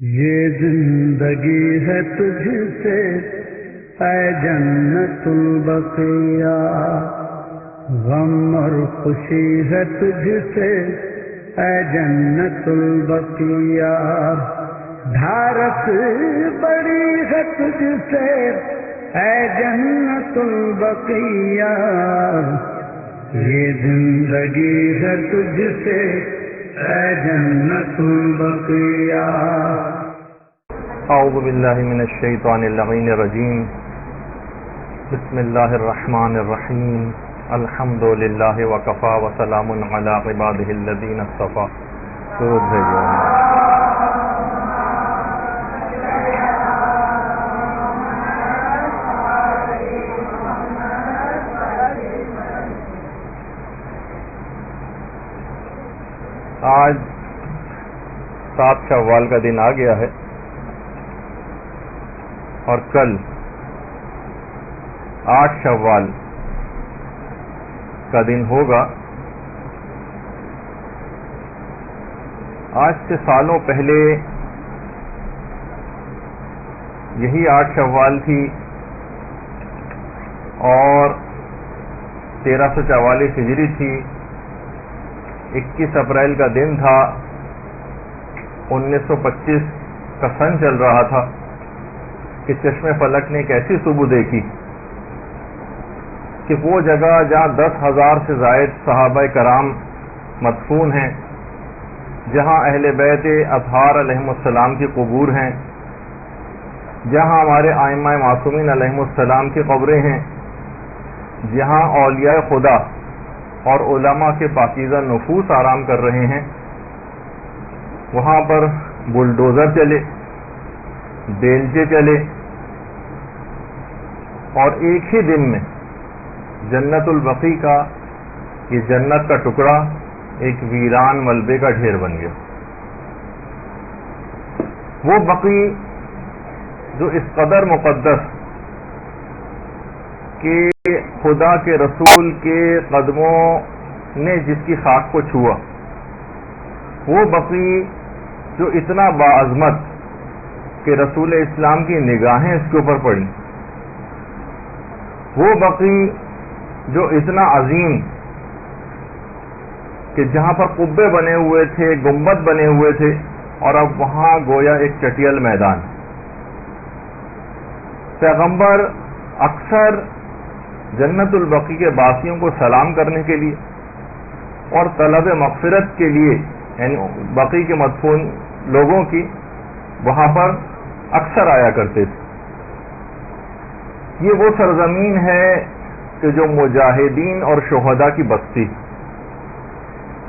یہ زندگی ہے تجھ سے اے جنت البقیہ، غم اور خوشی ہے تجھ سے اے جنت البقیہ، دھارت بڑی ہے تجھ سے اے جنت البقیہ، یہ زندگی ہے تجھ سے اے جنت البقیہ۔ اعوذ باللہ من الشیطان اللعین الرجیم، بسم اللہ الرحمن الرحیم، الحمد للہ وکفی وسلام علی عبادہ الذین اصطفی۔ درود بھیجو۔ آج 7 شوال کا دن آ گیا ہے اور کل 8 شوال کا دن ہوگا۔ آج سے سالوں پہلے یہی 8 شوال تھی اور 1344 ہجری تھی۔ 21 اپریل کا دن تھا، 1925 کا سن چل رہا تھا کہ چشم فلک نے ایک ایسی صبح دیکھی کہ وہ جگہ جہاں 10,000 سے زائد صحابہ کرام مدفون ہیں، جہاں اہل بیت اطہار علیہم السلام کی قبور ہیں، جہاں ہمارے ائمہ معصومین علیہم السلام کی قبریں ہیں، جہاں اولیاء خدا اور علماء کے پاکیزہ نفوس آرام کر رہے ہیں، وہاں پر بلڈوزر چلے، بیلچے چلے اور ایک ہی دن میں جنت البقیع کا یہ جنت کا ٹکڑا ایک ویران ملبے کا ڈھیر بن گیا۔ وہ بقیع جو اس قدر مقدس کہ خدا کے رسول کے قدموں نے جس کی خاک کو چھوا، وہ بقیع جو اتنا باعظمت کہ رسول اسلام کی نگاہیں اس کے اوپر پڑیں، وہ بقیع جو اتنا عظیم کہ جہاں پر قبے بنے ہوئے تھے، گنبد بنے ہوئے تھے، اور اب وہاں گویا ایک چٹیل میدان۔ پیغمبر اکثر جنت البقیع کے باسیوں کو سلام کرنے کے لیے اور طلب مغفرت کے لیے، یعنی بقیع کے مدفون لوگوں کی، وہاں پر اکثر آیا کرتے تھے۔ یہ وہ سرزمین ہے کہ جو مجاہدین اور شہداء کی بستی،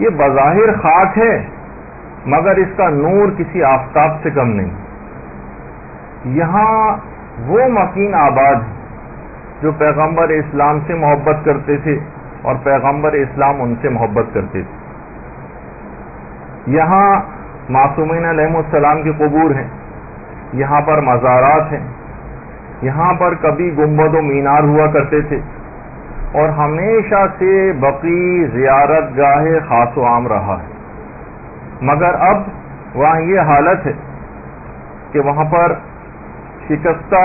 یہ بظاہر خاک ہے مگر اس کا نور کسی آفتاب سے کم نہیں۔ یہاں وہ مکین آباد ہیں جو پیغمبر اسلام سے محبت کرتے تھے اور پیغمبر اسلام ان سے محبت کرتے تھے۔ یہاں معصومین علیہم السلام کی قبور ہیں، یہاں پر مزارات ہیں، یہاں پر کبھی گنبد و مینار ہوا کرتے تھے، اور ہمیشہ سے بقیع زیارت گاہ خاص و عام رہا ہے۔ مگر اب وہاں یہ حالت ہے کہ وہاں پر شکستہ،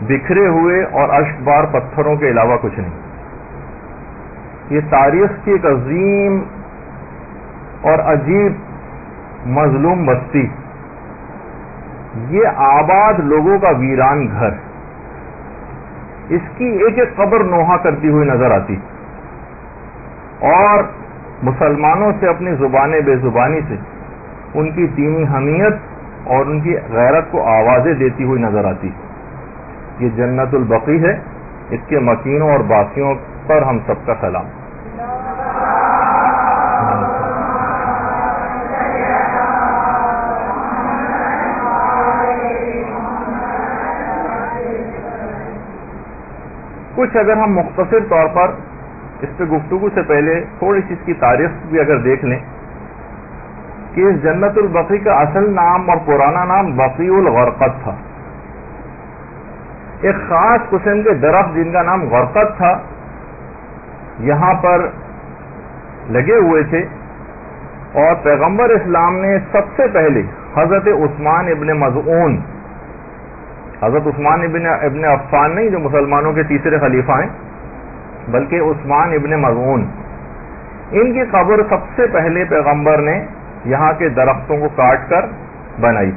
بکھرے ہوئے اور اشک بار پتھروں کے علاوہ کچھ نہیں۔ یہ تاریخ کی ایک عظیم اور عجیب مظلوم بستی، یہ آباد لوگوں کا ویران گھر، اس کی ایک ایک قبر نوحہ کرتی ہوئی نظر آتی، اور مسلمانوں سے اپنی زبان بے زبانی سے ان کی دینی حمیت اور ان کی غیرت کو آوازیں دیتی ہوئی نظر آتی۔ یہ جنت البقیع ہے، اس کے مکینوں اور باسیوں پر ہم سب کا سلام۔ کچھ اگر ہم مختصر طور پر اس پہ گفتگو سے پہلے تھوڑی سی اس کی تاریخ بھی اگر دیکھ لیں کہ اس جنت البقیع کا اصل نام اور پرانا نام بقیع الغرقد تھا۔ ایک خاص قسم کے درخت جن کا نام غرقد تھا یہاں پر لگے ہوئے تھے، اور پیغمبر اسلام نے سب سے پہلے حضرت عثمان ابن مظعون، حضرت عثمان ابن عفان نہیں جو مسلمانوں کے تیسرے خلیفہ ہیں، بلکہ عثمان ابن مظعون، ان کی قبر سب سے پہلے پیغمبر نے یہاں کے درختوں کو کاٹ کر بنائی.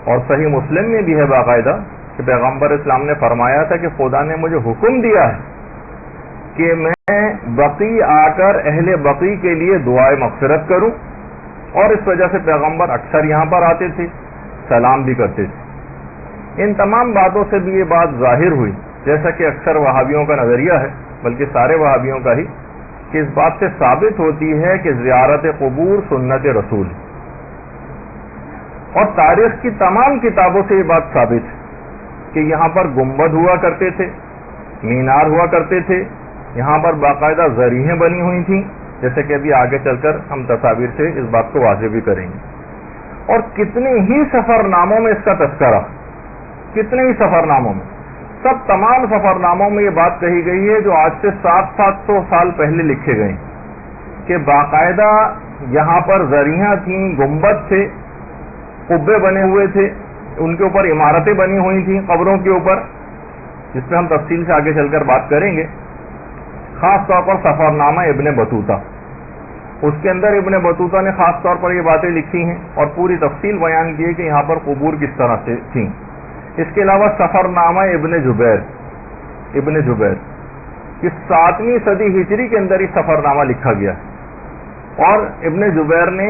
اور صحیح مسلم میں بھی ہے باقاعدہ کہ پیغمبر اسلام نے فرمایا تھا کہ خدا نے مجھے حکم دیا ہے کہ میں بقی آ کر اہل بقی کے لیے دعائے مغفرت کروں، اور اس وجہ سے پیغمبر اکثر یہاں پر آتے تھے، سلام بھی کرتے تھے. ان تمام باتوں سے بھی یہ بات ظاہر ہوئی، جیسا کہ اکثر وہابیوں کا نظریہ ہے، بلکہ سارے وہابیوں کا ہی، کہ اس بات سے ثابت ہوتی ہے کہ زیارت قبور سنت رسول، اور تاریخ کی تمام کتابوں سے یہ بات ثابت ہے کہ یہاں پر گنبد ہوا کرتے تھے، مینار ہوا کرتے تھے، یہاں پر باقاعدہ ذریعیں بنی ہوئی تھیں، جیسے کہ ابھی آگے چل کر ہم تصاویر سے اس بات کو واضح بھی کریں گے. اور کتنے ہی سفر ناموں میں اس کا تذکرہ، کتنے ہی سفر ناموں میں، سب تمام سفر ناموں میں یہ بات کہی گئی ہے جو آج سے 700 سال پہلے لکھے گئے کہ باقاعدہ یہاں پر ذریعہ تھیں، گنبد تھے، قبے بنے ہوئے تھے، ان کے اوپر عمارتیں بنی ہوئی تھیں قبروں کے اوپر، جس پہ ہم تفصیل سے آگے چل کر بات کریں گے. خاص طور پر سفر نامہ ابن بطوطہ، اس کے اندر ابن بطوطہ نے خاص طور پر یہ باتیں لکھی ہیں اور پوری تفصیل بیان کی ہے کہ یہاں پر قبور کس طرح سے تھیں. اس کے علاوہ سفر نامہ ابن جبیر کہ 7ویں صدی ہجری کے اندر ہی سفر نامہ لکھا گیا ہے، اور ابن جبیر نے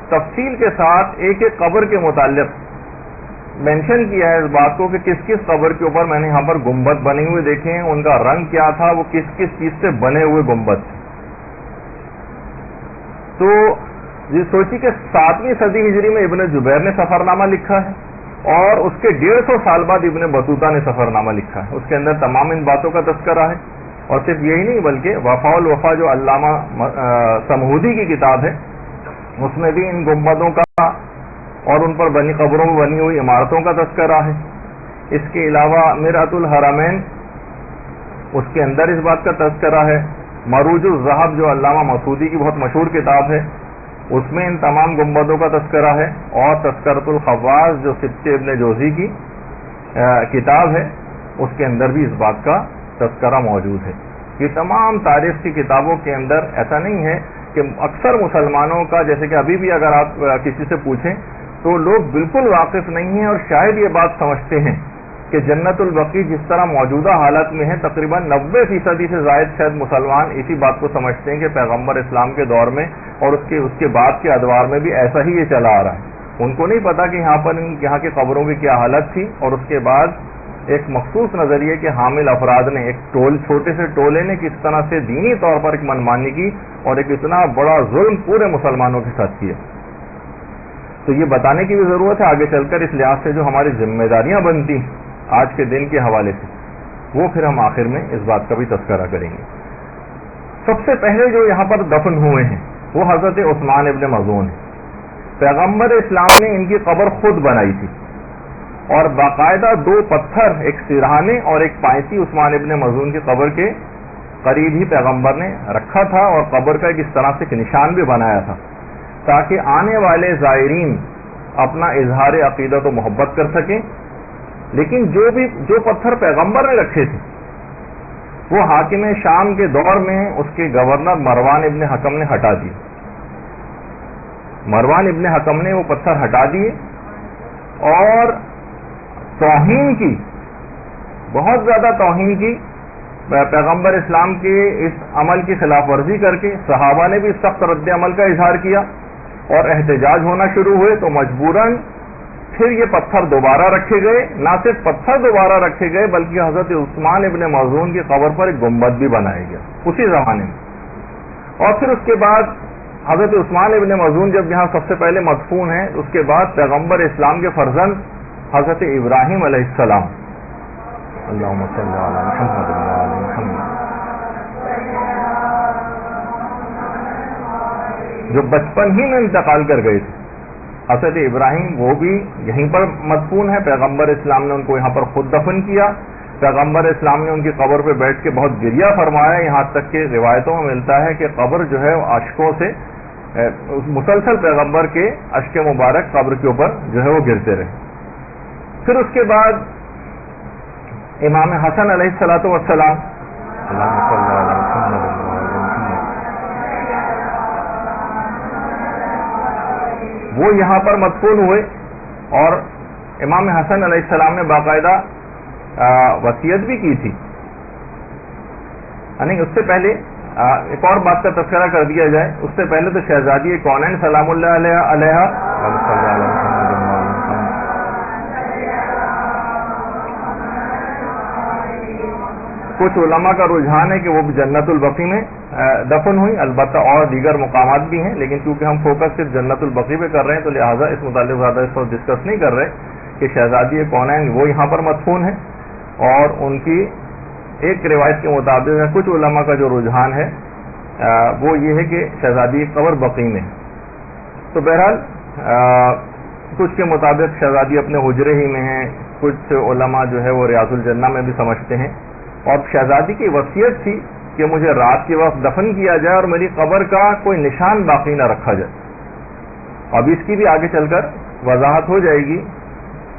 تفصیل کے ساتھ ایک ایک قبر کے متعلق مینشن کیا ہے اس بات کو کہ کس کس قبر کے اوپر میں نے یہاں پر گنبد بنے ہوئے دیکھے ہیں، ان کا رنگ کیا تھا، وہ کس کس چیز سے بنے ہوئے گنبد تھے. تو یہ سوچی کہ 7ویں صدی ہجری میں ابن جبیر نے سفر نامہ لکھا ہے، اور اس کے 150 سال بعد ابن بطوطہ نے سفر نامہ لکھا ہے. اس کے اندر تمام ان باتوں کا تذکرہ ہے. اور صرف یہی نہیں بلکہ وفا الوفا جو علامہ سمہودی کی کتاب ہے، اس میں بھی ان گنبدوں کا اور ان پر بنی قبروں میں بنی ہوئی عمارتوں کا تذکرہ ہے. اس کے علاوہ مرعۃ الحرمین، اس کے اندر اس بات کا تذکرہ ہے. مروج الذہب جو علامہ مسعودی کی بہت مشہور کتاب ہے، اس میں ان تمام گنبدوں کا تذکرہ ہے. اور تذکرۃ الخواص جو سبط ابن جوزی کی کتاب ہے، اس کے اندر بھی اس بات کا تذکرہ موجود ہے. یہ تمام تاریخ کی کتابوں کے اندر ایسا نہیں ہے کہ اکثر مسلمانوں کا، جیسے کہ ابھی بھی اگر آپ کسی سے پوچھیں تو لوگ بالکل واقف نہیں ہیں، اور شاید یہ بات سمجھتے ہیں کہ جنت البقیع جس طرح موجودہ حالت میں ہے، تقریباً 90% سے زائد شاید مسلمان اسی بات کو سمجھتے ہیں کہ پیغمبر اسلام کے دور میں اور اس کے بعد کے ادوار میں بھی ایسا ہی یہ چلا آ رہا ہے. ان کو نہیں پتا کہ یہاں کے قبروں کی کیا حالت تھی، اور اس کے بعد ایک مخصوص نظریے کے حامل افراد نے، ایک چھوٹے سے ٹولے نے کس طرح سے دینی طور پر ایک منمانی کی اور ایک اتنا بڑا ظلم پورے مسلمانوں کے ساتھ کیا. تو یہ بتانے کی بھی ضرورت ہے آگے چل کر، اس لحاظ سے جو ہماری ذمہ داریاں بنتی ہیں آج کے دن کے حوالے سے، وہ پھر ہم آخر میں اس بات کا بھی تذکرہ کریں گے. سب سے پہلے جو یہاں پر دفن ہوئے ہیں وہ حضرت عثمان ابن مظعون ہیں. پیغمبر اسلام نے ان کی قبر خود بنائی تھی، اور باقاعدہ 2 پتھر، ایک سرہانے اور ایک پائسی، عثمان ابن مظعون کی قبر کے قریب ہی پیغمبر نے رکھا تھا، اور قبر کا اس طرح سے ایک نشان بھی بنایا تھا تاکہ آنے والے زائرین اپنا اظہار عقیدت و محبت کر سکیں. لیکن جو پتھر پیغمبر نے رکھے تھے وہ حاکم شام کے دور میں اس کے گورنر مروان ابن حکم نے ہٹا دیے. مروان ابن حکم نے وہ پتھر ہٹا دیے اور توہین کی، بہت زیادہ توہین کی، پیغمبر اسلام کے اس عمل کی خلاف ورزی کر کے. صحابہ نے بھی سخت رد عمل کا اظہار کیا اور احتجاج ہونا شروع ہوئے، تو مجبوراً پھر یہ پتھر دوبارہ رکھے گئے. نہ صرف پتھر دوبارہ رکھے گئے بلکہ حضرت عثمان ابن مظعون کی قبر پر ایک گنبد بھی بنایا گیا اسی زمانے میں. اور پھر اس کے بعد حضرت عثمان ابن مظعون جب یہاں سب سے پہلے مدفون ہیں، اس کے بعد پیغمبر اسلام کے فرزند حضرت ابراہیم علیہ السلام، اللہم صلی علی محمد وعلی آل محمد، جو بچپن ہی میں انتقال کر گئے تھے. حضرت ابراہیم وہ بھی یہیں پر مدفون ہے. پیغمبر اسلام نے ان کو یہاں پر خود دفن کیا. پیغمبر اسلام نے ان کی قبر پہ بیٹھ کے بہت گریہ فرمایا، یہاں تک کہ روایتوں میں ملتا ہے کہ قبر جو ہے وہ اشکوں سے مسلسل پیغمبر کے اشک مبارک قبر کے اوپر جو ہے وہ گرتے رہے. پھر اس کے بعد امام حسن علیہ الصلوۃ والسلام وہ یہاں پر مدفون ہوئے, اور امام حسن علیہ السلام نے باقاعدہ وصیت بھی کی تھی. یعنی اس سے پہلے ایک اور بات کا تذکرہ کر دیا جائے, اس سے پہلے تو شہزادی کونین سلام اللہ علیہ کچھ علماء کا رجحان ہے کہ وہ جنت البقیع میں دفن ہوئی, البتہ اور دیگر مقامات بھی ہیں, لیکن چونکہ ہم فوکس صرف جنت البقیع پہ کر رہے ہیں تو لہٰذا اس متعلق زیادہ اس پر ڈسکس نہیں کر رہے کہ شہزادی کونین وہ یہاں پر مدفون ہیں, اور ان کی ایک روایت کے مطابق کچھ علماء کا جو رجحان ہے وہ یہ ہے کہ شہزادی قبر بقیع میں. تو بہرحال کچھ کے مطابق شہزادی اپنے حجرے ہی میں ہیں, کچھ علماء جو ہے وہ ریاض الجنہ میں بھی سمجھتے ہیں, اور شہزادی کی وصیت تھی کہ مجھے رات کے وقت دفن کیا جائے اور میری قبر کا کوئی نشان باقی نہ رکھا جائے. اب اس کی بھی آگے چل کر وضاحت ہو جائے گی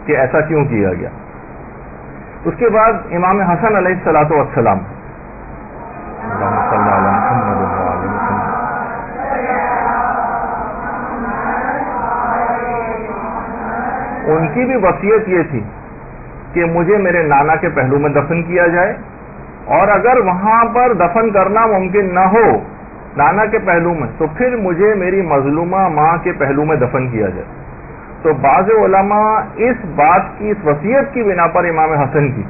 کہ ایسا کیوں کیا گیا. اس کے بعد امام حسن علیہ الصلوۃ والسلام ان کی بھی وصیت یہ تھی کہ مجھے میرے نانا کے پہلو میں دفن کیا جائے, اور اگر وہاں پر دفن کرنا ممکن نہ ہو نانا کے پہلو میں تو پھر مجھے میری مظلومہ ماں کے پہلو میں دفن کیا جائے. تو بعض علماء اس بات کی, اس وصیت کی بنا پر امام حسن کی,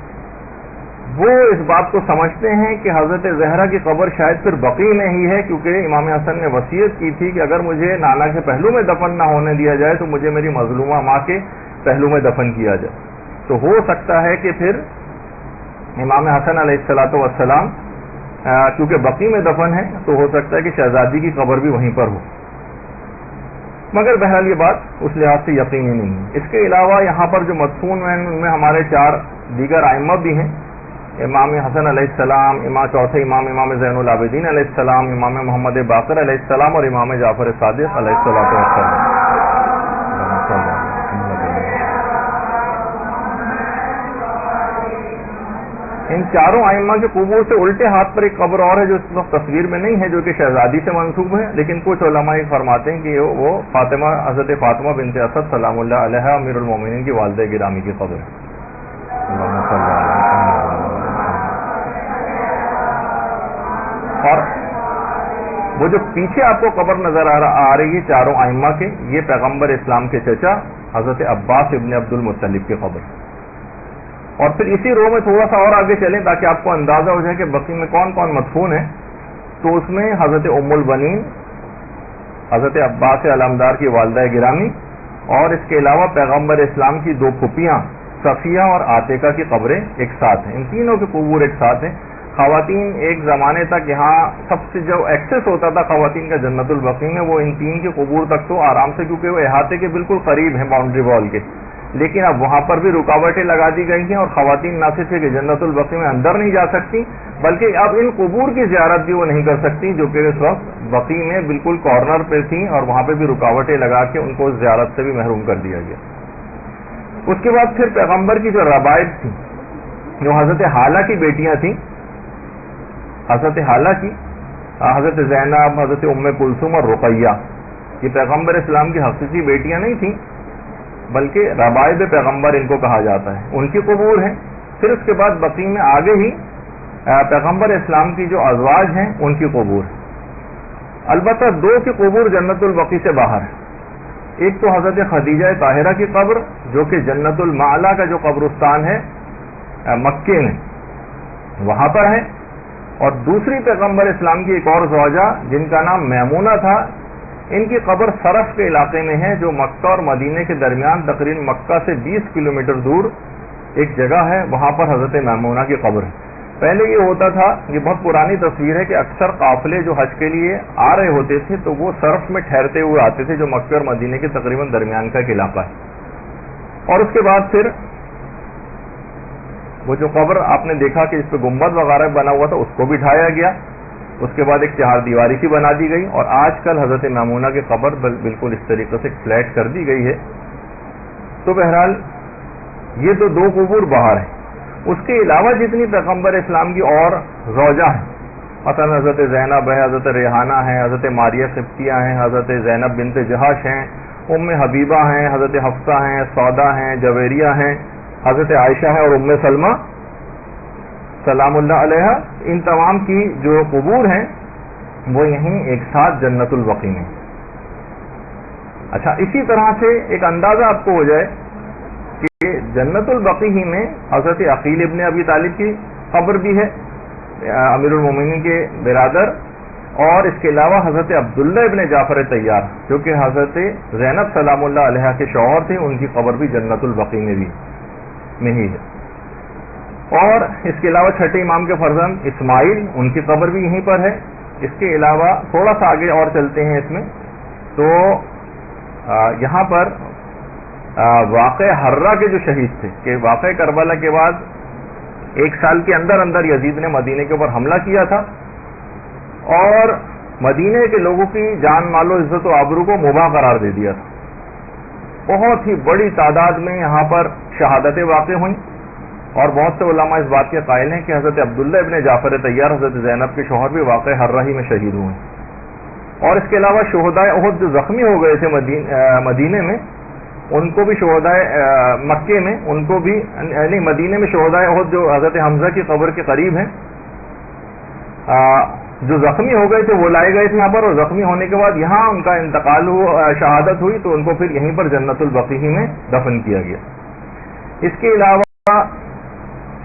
وہ اس بات کو سمجھتے ہیں کہ حضرت زہرا کی قبر شاید پھر بقیع میں ہی ہے, کیونکہ امام حسن نے وصیت کی تھی کہ اگر مجھے نانا کے پہلو میں دفن نہ ہونے دیا جائے تو مجھے میری مظلومہ ماں کے پہلو میں دفن کیا جائے. تو ہو سکتا ہے کہ پھر امام حسن علیہ الصلوۃ والسلام کیونکہ بقیع میں دفن ہے تو ہو سکتا ہے کہ شہزادی کی قبر بھی وہیں پر ہو, مگر بہرحال یہ بات اس لحاظ سے یقینی نہیں ہے. اس کے علاوہ یہاں پر جو مدفون ہیں ان میں ہمارے 4 دیگر ائمہ بھی ہیں, امام حسن علیہ السلام, چوتھے امام زین العابدین علیہ السلام, امام محمد باقر علیہ السلام, اور امام جعفر صادق علیہ الصلوۃ والسلام. ان چاروں ائمہ کے قبور سے الٹے ہاتھ پر ایک قبر اور ہے جو اس وقت تصویر میں نہیں ہے, جو کہ شہزادی سے منسوب ہے, لیکن کچھ علماء یہ فرماتے ہیں کہ وہ حضرت فاطمہ بنت اسد سلام اللہ علیہ امیر المومنین کی والدہ گرامی کی قبر ہے. اور وہ جو پیچھے آپ کو قبر نظر آ رہی ہے چاروں ائمہ کے, یہ پیغمبر اسلام کے چچا حضرت عباس ابن عبد المطلب کی قبر. اور پھر اسی رو میں تھوڑا سا اور آگے چلیں تاکہ آپ کو اندازہ ہو جائے کہ بقیع میں کون کون مدفون ہے. تو اس میں حضرت ام البنین حضرت عباس علمدار کی والدہ گرامی, اور اس کے علاوہ پیغمبر اسلام کی 2 پھوپھیاں صفیہ اور عاتقہ کی قبریں ایک ساتھ ہیں. ان تینوں کے قبور ایک ساتھ ہیں. خواتین ایک زمانے تک یہاں سب سے جو ایکسس ہوتا تھا خواتین کا جنت البقیع میں, وہ ان 3 کے قبور تک تو آرام سے, کیونکہ وہ احاطے کے بالکل قریب ہیں باؤنڈری وال کے, لیکن اب وہاں پر بھی رکاوٹیں لگا دی گئی ہیں, اور خواتین نہ صرف کہ جنت البقیع میں اندر نہیں جا سکتی بلکہ اب ان قبور کی زیارت بھی وہ نہیں کر سکتی, جو کہ اس وقت بقیع میں بالکل کارنر پہ تھیں, اور وہاں پہ بھی رکاوٹیں لگا کے ان کو زیارت سے بھی محروم کر دیا گیا. اس کے بعد پھر پیغمبر کی جو ربائب تھیں, جو حضرت حالہ کی بیٹیاں تھیں, حضرت حالہ کی حضرت زینب, حضرت ام کلثوم اور رقیہ, یہ پیغمبر اسلام کی حقیقی بیٹیاں نہیں تھیں بلکہ ربائب پیغمبر ان کو کہا جاتا ہے, ان کی قبور ہیں. پھر اس کے بعد بقیع میں آگے ہی پیغمبر اسلام کی جو ازواج ہیں ان کی قبور ہے. البتہ 2 کی قبور جنت البقیع سے باہر ہے. ایک تو حضرت خدیجہ طاہرہ کی قبر جو کہ جنت المعلا کا جو قبرستان ہے مکے میں وہاں پر ہے, اور دوسری پیغمبر اسلام کی ایک اور زوجہ جن کا نام میمونہ تھا, ان کی قبر صرف کے علاقے میں ہے جو مکہ اور مدینے کے درمیان تقریباً مکہ سے 20 کلومیٹر دور ایک جگہ ہے, وہاں پر حضرت میمونہ کی قبر ہے. پہلے یہ ہوتا تھا, یہ بہت پرانی تصویر ہے کہ اکثر قافلے جو حج کے لیے آ رہے ہوتے تھے تو وہ صرف میں ٹھہرتے ہوئے آتے تھے جو مکہ اور مدینے کے تقریباً درمیان کا ایک علاقہ ہے. اور اس کے بعد پھر وہ جو قبر آپ نے دیکھا کہ اس پہ گنبد وغیرہ بنا ہوا تھا اس کو بھی ڈھایا گیا, اس کے بعد ایک 4 دیواری سی بنا دی گئی، اور آج کل حضرت میمونہ کی قبر بالکل اس طریقے سے فلیٹ کر دی گئی ہے. تو بہرحال یہ تو 2 قبور باہر ہیں. اس کے علاوہ جتنی پیغمبر اسلام کی اور زوجہ ہیں، مثلا حضرت زینب ہے، حضرت ریحانہ ہیں، حضرت ماریہ قبطیہ ہیں، حضرت زینب بنت جہش ہیں، ام حبیبہ ہیں، حضرت حفصہ ہیں، سودا ہیں، جویریہ ہیں، حضرت عائشہ ہیں، اور ام سلمہ سلام اللہ علیہ. ان تمام کی جو قبور ہیں وہ یہیں ایک ساتھ جنت البقیع میں. اچھا، اسی طرح سے ایک اندازہ آپ کو ہو جائے کہ جنت البقیع ہی میں حضرت عقیل ابن ابی طالب کی قبر بھی ہے، امیر المومنین کے برادر، اور اس کے علاوہ حضرت عبداللہ ابن جعفر طیار جو کہ حضرت زینب سلام اللہ علیہ کے شوہر تھے، ان کی قبر بھی جنت البقیع میں ہی ہے. اور اس کے علاوہ چھٹے امام کے فرزند اسماعیل، ان کی قبر بھی یہیں پر ہے. اس کے علاوہ تھوڑا سا آگے اور چلتے ہیں اس میں، تو یہاں پر واقع حرہ کے جو شہید تھے، کہ واقع کربلا کے بعد 1 سال کے اندر اندر یزید نے مدینے کے اوپر حملہ کیا تھا، اور مدینے کے لوگوں کی جان مال و عزت و آبرو کو مباح قرار دے دیا تھا. بہت ہی بڑی تعداد میں یہاں پر شہادتیں واقع ہوئیں، اور بہت سے علماء اس بات کے قائل ہیں کہ حضرت عبداللہ ابن جعفر طیار، حضرت زینب کے شوہر بھی واقع حرہ ہی میں شہید ہوئے. اور اس کے علاوہ شہدائے احد جو زخمی ہو گئے تھے مدینے میں، ان کو بھی شہدائے مکے میں، ان کو بھی نہیں، مدینے میں شہدائے احد جو حضرت حمزہ کی قبر کے قریب ہیں، جو زخمی ہو گئے تھے وہ لائے گئے تھے یہاں پر، اور زخمی ہونے کے بعد یہاں ان کا انتقال ہوا، شہادت ہوئی، تو ان کو پھر یہیں پر جنت البقیع میں دفن کیا گیا. اس کے علاوہ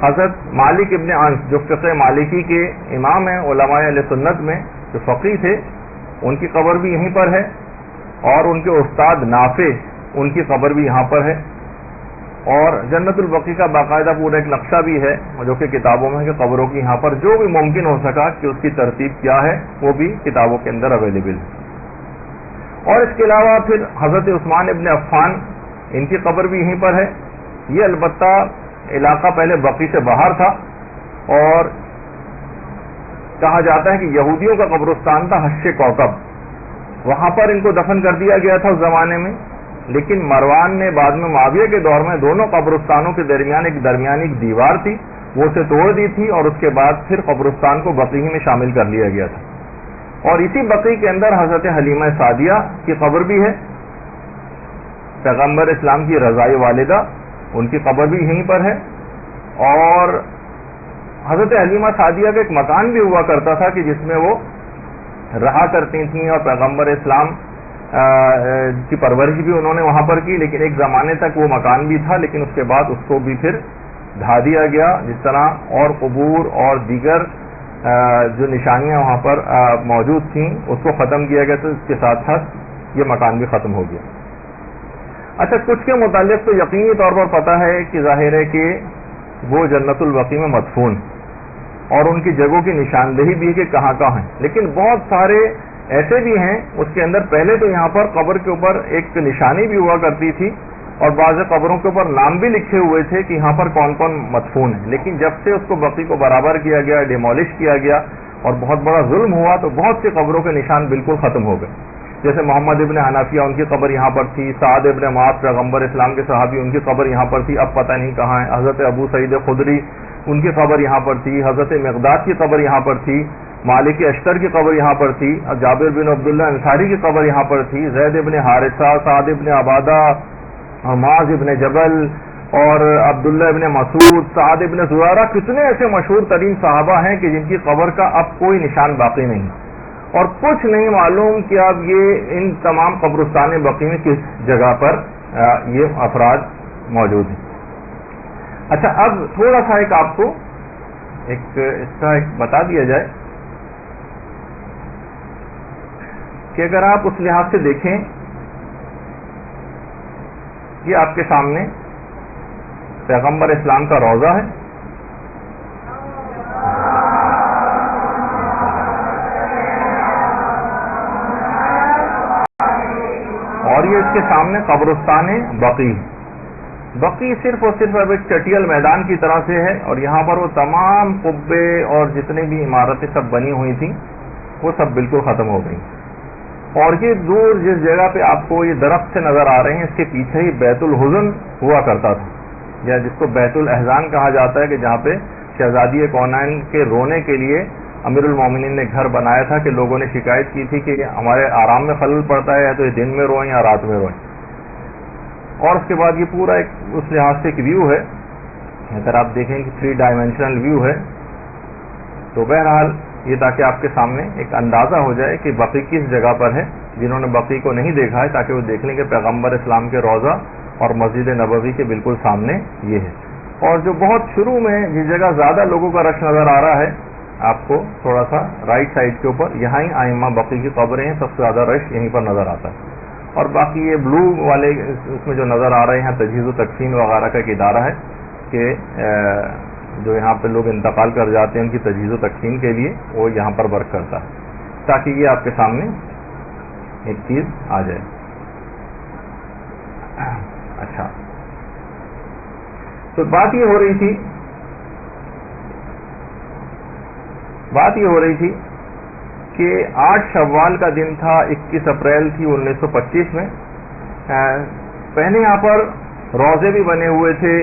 حضرت مالک ابن انس جو فقہ مالکی کے امام ہیں، علماء اہل سنت میں جو فقیہ تھے، ان کی قبر بھی یہیں پر ہے، اور ان کے استاد نافع، ان کی قبر بھی یہاں پر ہے. اور جنت البقیع کا باقاعدہ پورا ایک نقشہ بھی ہے جو کہ کتابوں میں، کہ قبروں کی یہاں پر جو بھی ممکن ہو سکا کہ اس کی ترتیب کیا ہے وہ بھی کتابوں کے اندر اویلیبل ہے. اور اس کے علاوہ پھر حضرت عثمان ابن عفان، ان کی قبر بھی یہیں پر ہے. یہ البتہ علاقہ پہلے بقیع سے باہر تھا، اور کہا جاتا ہے کہ یہودیوں کا قبرستان تھا حش کوکب، وہاں پر ان کو دفن کر دیا گیا تھا اس زمانے میں. لیکن مروان نے بعد میں معاویہ کے دور میں دونوں قبرستانوں کے درمیان ایک درمیانی ایک دیوار تھی، وہ اسے توڑ دی تھی، اور اس کے بعد پھر قبرستان کو بقیع میں شامل کر لیا گیا تھا. اور اسی بقیع کے اندر حضرت حلیمہ سعدیہ کی قبر بھی ہے، پیغمبر اسلام کی رضائی والدہ، ان کی قبر بھی یہیں پر ہے. اور حضرت حلیمہ سعدیہ کا ایک مکان بھی ہوا کرتا تھا کہ جس میں وہ رہا کرتی تھیں، اور پیغمبر اسلام کی پرورش بھی انہوں نے وہاں پر کی. لیکن ایک زمانے تک وہ مکان بھی تھا، لیکن اس کے بعد اس کو بھی پھر ڈھا دیا گیا. جس طرح اور قبور اور دیگر جو نشانیاں وہاں پر موجود تھیں اس کو ختم کیا گیا، تو اس کے ساتھ ساتھ یہ مکان بھی ختم ہو گیا. اچھا، کچھ کے متعلق تو یقینی طور پر پتہ ہے کہ ظاہر ہے کہ وہ جنت البقیع میں مدفون، اور ان کی جگہوں کی نشاندہی بھی ہے کہ کہاں کہاں ہیں. لیکن بہت سارے ایسے بھی ہیں اس کے اندر پہلے تو یہاں پر قبر کے اوپر ایک نشانی بھی ہوا کرتی تھی، اور بعض قبروں کے اوپر نام بھی لکھے ہوئے تھے کہ یہاں پر کون کون مدفون ہیں. لیکن جب سے اس کو بقیع کو برابر کیا گیا، ڈیمولش کیا گیا، اور بہت بڑا ظلم ہوا، تو بہت سی قبروں کے نشان بالکل ختم ہو گئے. جیسے محمد ابن حنفیہ، ان کی قبر یہاں پر تھی. سعد ابن معاذ پیغمبر اسلام کے صحابی، ان کی قبر یہاں پر تھی، اب پتہ نہیں کہاں ہے. حضرت ابو سعید خدری، ان کی قبر یہاں پر تھی. حضرت مقداد کی قبر یہاں پر تھی. مالک اشتر کی قبر یہاں پر تھی. جابر بن عبداللہ انصاری کی قبر یہاں پر تھی. زید ابن حارثہ، سعد ابن عبادہ، معاذ ابن جبل، اور عبداللہ ابن مسعود، سعد ابن زرارہ، کتنے ایسے مشہور ترین صحابہ ہیں کہ جن کی قبر کا اب کوئی نشان باقی نہیں، اور کچھ نہیں معلوم کہ اب یہ ان تمام قبرستان بقیع میں کس جگہ پر یہ افراد موجود ہیں. اچھا، اب تھوڑا سا ایک آپ کو اس کا ایک بتا دیا جائے کہ اگر آپ اس لحاظ سے دیکھیں کہ آپ کے سامنے پیغمبر اسلام کا روضہ ہے، اور یہ اس کے سامنے قبرستان بقیع. بقیع صرف اور صرف اب ایک چٹیل میدان کی طرح سے ہے، اور یہاں پر وہ تمام قبے اور جتنے بھی عمارتیں سب بنی ہوئی تھیں وہ سب بالکل ختم ہو گئی. اور یہ دور جس جگہ پہ آپ کو یہ درخت سے نظر آ رہے ہیں، اس کے پیچھے ہی بیت الحزن ہوا کرتا تھا، یا جس کو بیت الاحزان کہا جاتا ہے، کہ جہاں پہ شہزادی کونین کے رونے کے لیے امیر المومنین نے گھر بنایا تھا، کہ لوگوں نے شکایت کی تھی کہ ہمارے آرام میں خلل پڑتا ہے، یا تو یہ دن میں روئیں یا رات میں روئیں. اور اس کے بعد یہ پورا ایک اس لحاظ سے ایک ویو ہے، اگر آپ دیکھیں کہ 3 ڈائمینشنل ویو ہے. تو بہرحال یہ تاکہ آپ کے سامنے ایک اندازہ ہو جائے کہ بقی کس جگہ پر ہے، جنہوں نے بقی کو نہیں دیکھا ہے تاکہ وہ دیکھ لیں کہ پیغمبر اسلام کے روضہ اور مسجد نبوی کے بالکل سامنے یہ ہے. اور جو بہت شروع میں جس جگہ زیادہ لوگوں کا رش نظر آ رہا ہے آپ کو تھوڑا سا رائٹ سائڈ کے اوپر، یہاں ہی ائمہ بقی کی قبریں ہیں، سب سے زیادہ رش یہیں پر نظر آتا ہے. اور باقی یہ بلو والے اس میں جو نظر آ رہے ہیں تجہیز و تکفین وغیرہ کا ایک ادارہ ہے کہ جو یہاں پہ لوگ انتقال کر جاتے ہیں ان کی تجہیز و تکفین کے لیے وہ یہاں پر ورک کرتا ہے، تاکہ یہ آپ کے سامنے ایک چیز آ جائے. اچھا، تو بات یہ ہو رہی تھی کہ 8 شوال کا دن تھا، 21 اپریل تھی 1925 میں. پہلے یہاں پر روضے بھی بنے ہوئے تھے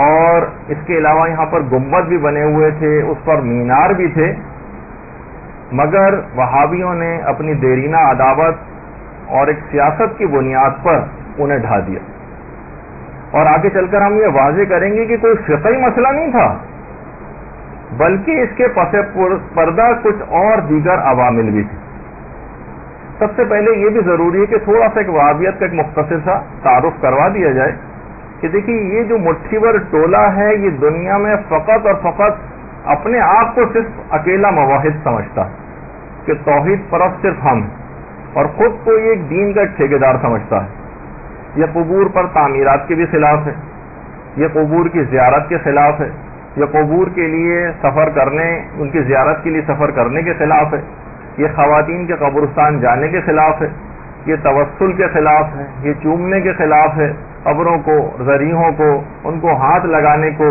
اور اس کے علاوہ یہاں پر گنبد بھی بنے ہوئے تھے، اس پر مینار بھی تھے، مگر وہابیوں نے اپنی دیرینہ عداوت اور ایک سیاست کی بنیاد پر انہیں ڈھا دیا. اور آگے چل کر ہم یہ واضح کریں گے کہ کوئی فقہی مسئلہ نہیں تھا، بلکہ اس کے پس پردہ کچھ اور دیگر عوامل بھی تھے. سب سے پہلے یہ بھی ضروری ہے کہ تھوڑا سا ایک وہابیت کا ایک مختصر سا تعارف کروا دیا جائے کہ دیکھیے یہ جو مٹھی بھر ٹولہ ہے یہ دنیا میں فقط اور فقط اپنے آپ کو صرف اکیلا موحد سمجھتا ہے کہ توحید پرست صرف ہم، اور خود کو یہ ایک دین کا ایک ٹھیکیدار سمجھتا ہے. یہ قبور پر تعمیرات کے بھی خلاف ہے، یہ قبور کی زیارت کے خلاف ہے، یہ قبور کے لیے سفر کرنے، ان کی زیارت کے لیے سفر کرنے کے خلاف ہے، یہ خواتین کے قبرستان جانے کے خلاف ہے، یہ توسل کے خلاف ہے، یہ چومنے کے خلاف ہے، قبروں کو، ذریحوں کو، ان کو ہاتھ لگانے کو،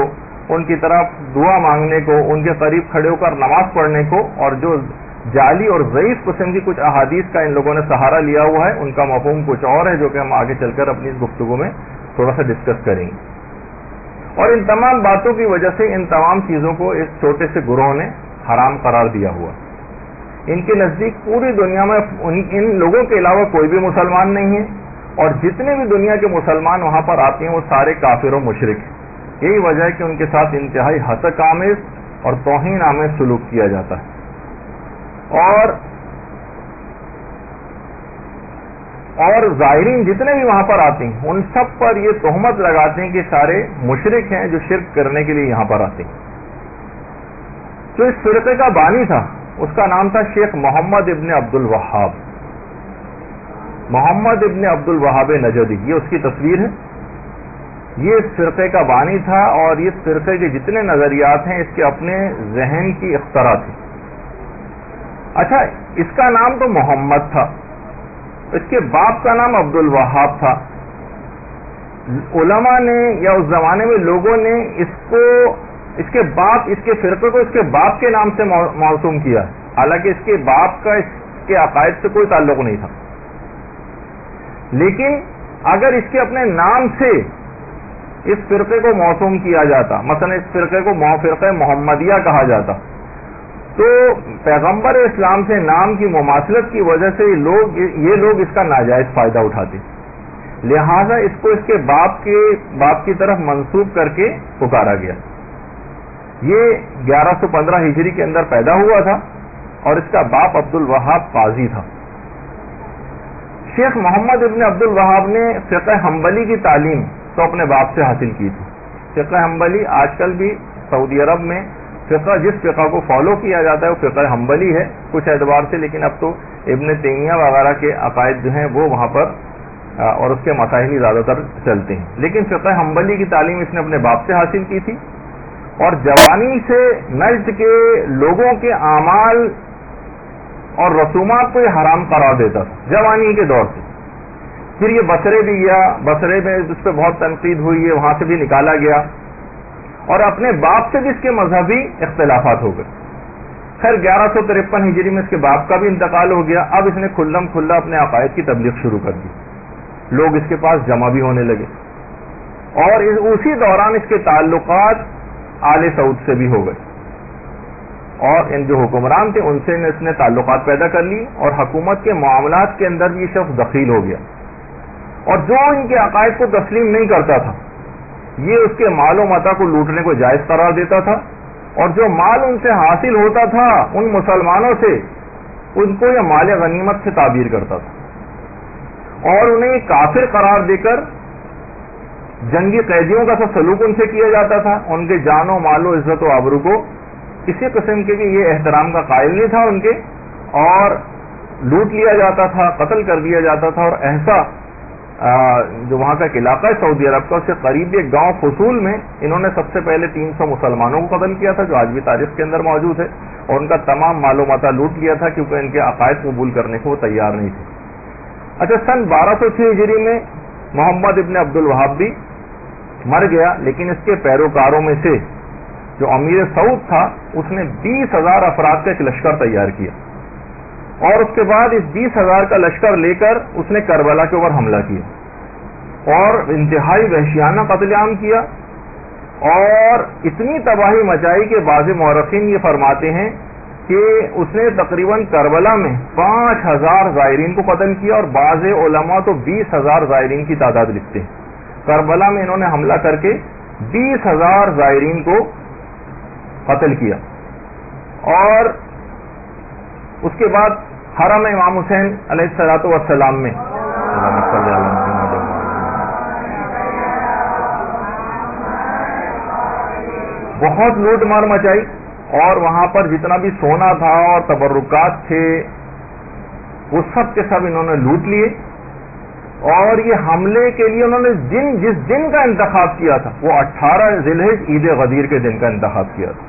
ان کی طرف دعا مانگنے کو، ان کے قریب کھڑے ہو کر نماز پڑھنے کو. اور جو جعلی اور ضعیف قسم کی کچھ احادیث کا ان لوگوں نے سہارا لیا ہوا ہے، ان کا مفہوم کچھ اور ہے جو کہ ہم آگے چل کر اپنی اس گفتگو میں تھوڑا سا ڈسکس کریں گے. اور ان تمام باتوں کی وجہ سے ان تمام چیزوں کو اس چھوٹے سے گروہ نے حرام قرار دیا ہوا. ان کے نزدیک پوری دنیا میں ان لوگوں کے علاوہ کوئی بھی مسلمان نہیں ہے، اور جتنے بھی دنیا کے مسلمان وہاں پر آتے ہیں وہ سارے کافر و مشرک ہیں. یہی وجہ ہے کہ ان کے ساتھ انتہائی ہتک آمیز اور توہین آمیز سلوک کیا جاتا ہے. اور زائرین جتنے بھی وہاں پر آتے ہیں ان سب پر یہ تہمت لگاتے ہیں کہ سارے مشرک ہیں جو شرک کرنے کے لیے یہاں پر آتے ہیں. جو اس فرقے کا بانی تھا اس کا نام تھا شیخ محمد ابن عبد الوہاب. محمد ابن عبد الوہاب نجدی، یہ اس کی تصویر ہے. یہ اس فرقے کا بانی تھا، اور اس فرقے کے جتنے نظریات ہیں اس کے اپنے ذہن کی اختراع تھی. اچھا، اس کا نام تو محمد تھا، اس کے باپ کا نام عبد الوہاب تھا. علماء نے یا اس زمانے میں لوگوں نے اس کے فرقے کو اس کے باپ کے نام سے موسوم کیا، حالانکہ اس کے باپ کا اس کے عقائد سے کوئی تعلق نہیں تھا. لیکن اگر اس کے اپنے نام سے اس فرقے کو موسوم کیا جاتا، مثلا اس فرقے کو فرقہ محمدیہ کہا جاتا، تو پیغمبر اسلام سے نام کی مماثلت کی وجہ سے یہ لوگ اس کا ناجائز فائدہ اٹھاتے، لہذا اس کو اس کے باپ کی طرف منسوب کر کے پکارا گیا. یہ 1115 ہجری کے اندر پیدا ہوا تھا، اور اس کا باپ عبد الوہاب قاضی تھا. شیخ محمد ابن عبد الوہاب نے فقہ حنبلی کی تعلیم تو اپنے باپ سے حاصل کی تھی. فقہ حنبلی آج کل بھی سعودی عرب میں جس فقہ کو فالو کیا جاتا ہے وہ فقہ حنبلی ہے کچھ اعتبار سے، لیکن اب تو ابن تیمیہ وغیرہ کے عقائد جو ہیں وہ وہاں پر اور اس کے مسائل ہی زیادہ تر چلتے ہیں. لیکن فقہ حنبلی کی تعلیم اس نے اپنے باپ سے حاصل کی تھی، اور جوانی سے نجد کے لوگوں کے اعمال اور رسومات کو یہ حرام قرار دیتا تھا جوانی کے دور سے. پھر یہ بصرے بھی گیا، بصرے میں اس پہ بہت تنقید ہوئی ہے، وہاں سے بھی نکالا گیا، اور اپنے باپ سے بھی اس کے مذہبی اختلافات ہو گئے. خیر 1153 ہجری میں اس کے باپ کا بھی انتقال ہو گیا. اب اس نے کھلم کھلا اپنے عقائد کی تبلیغ شروع کر دی. لوگ اس کے پاس جمع بھی ہونے لگے اور اسی دوران اس کے تعلقات آل سعود سے بھی ہو گئے اور ان جو حکمران تھے ان سے اس نے تعلقات پیدا کر لی اور حکومت کے معاملات کے اندر یہ شخص دخیل ہو گیا. اور جو ان کے عقائد کو تسلیم نہیں کرتا تھا یہ اس کے مال و متاع کو لوٹنے کو جائز قرار دیتا تھا اور جو مال ان سے حاصل ہوتا تھا ان مسلمانوں سے ان کو یہ مال غنیمت سے تعبیر کرتا تھا اور انہیں کافر قرار دے کر جنگی قیدیوں کا سب سلوک ان سے کیا جاتا تھا. ان کے جان و مال و عزت و آبرو کو کسی قسم کے بھی یہ احترام کا قائل نہیں تھا ان کے اور لوٹ لیا جاتا تھا, قتل کر دیا جاتا تھا. اور ایسا جو وہاں کا علاقہ ہے سعودی عرب کا اس سے قریب ایک گاؤں فصول میں انہوں نے سب سے پہلے 300 مسلمانوں کو قتل کیا تھا جو آج بھی تاریخ کے اندر موجود ہے اور ان کا تمام مال و متاع لوٹ لیا تھا کیونکہ ان کے عقائد قبول کرنے کو وہ تیار نہیں تھے. اچھا سن 1206 ہجری میں محمد ابن عبد الوہاب بھی مر گیا لیکن اس کے پیروکاروں میں سے جو امیر سعود تھا اس نے 20,000 افراد کا ایک لشکر تیار کیا اور اس کے بعد اس 20,000 کا لشکر لے کر اس نے کربلا کے اوپر حملہ کیا اور انتہائی وحشیانہ قتل عام کیا اور اتنی تباہی مچائی کہ بعض مورخین یہ فرماتے ہیں کہ اس نے تقریباً کربلا میں 5,000 زائرین کو قتل کیا اور بعض علماء تو 20,000 زائرین کی تعداد لکھتے ہیں. کربلا میں انہوں نے حملہ کر کے 20,000 زائرین کو قتل کیا اور اس کے بعد حرم امام حسین علیہ الصلوۃ والسلام میں بہت لوٹ مار مچائی اور وہاں پر جتنا بھی سونا تھا اور تبرکات تھے وہ سب کے سب انہوں نے لوٹ لیے اور یہ حملے کے لیے انہوں نے جس دن کا انتخاب کیا تھا وہ 18 ذی الحجہ عید غدیر کے دن کا انتخاب کیا تھا.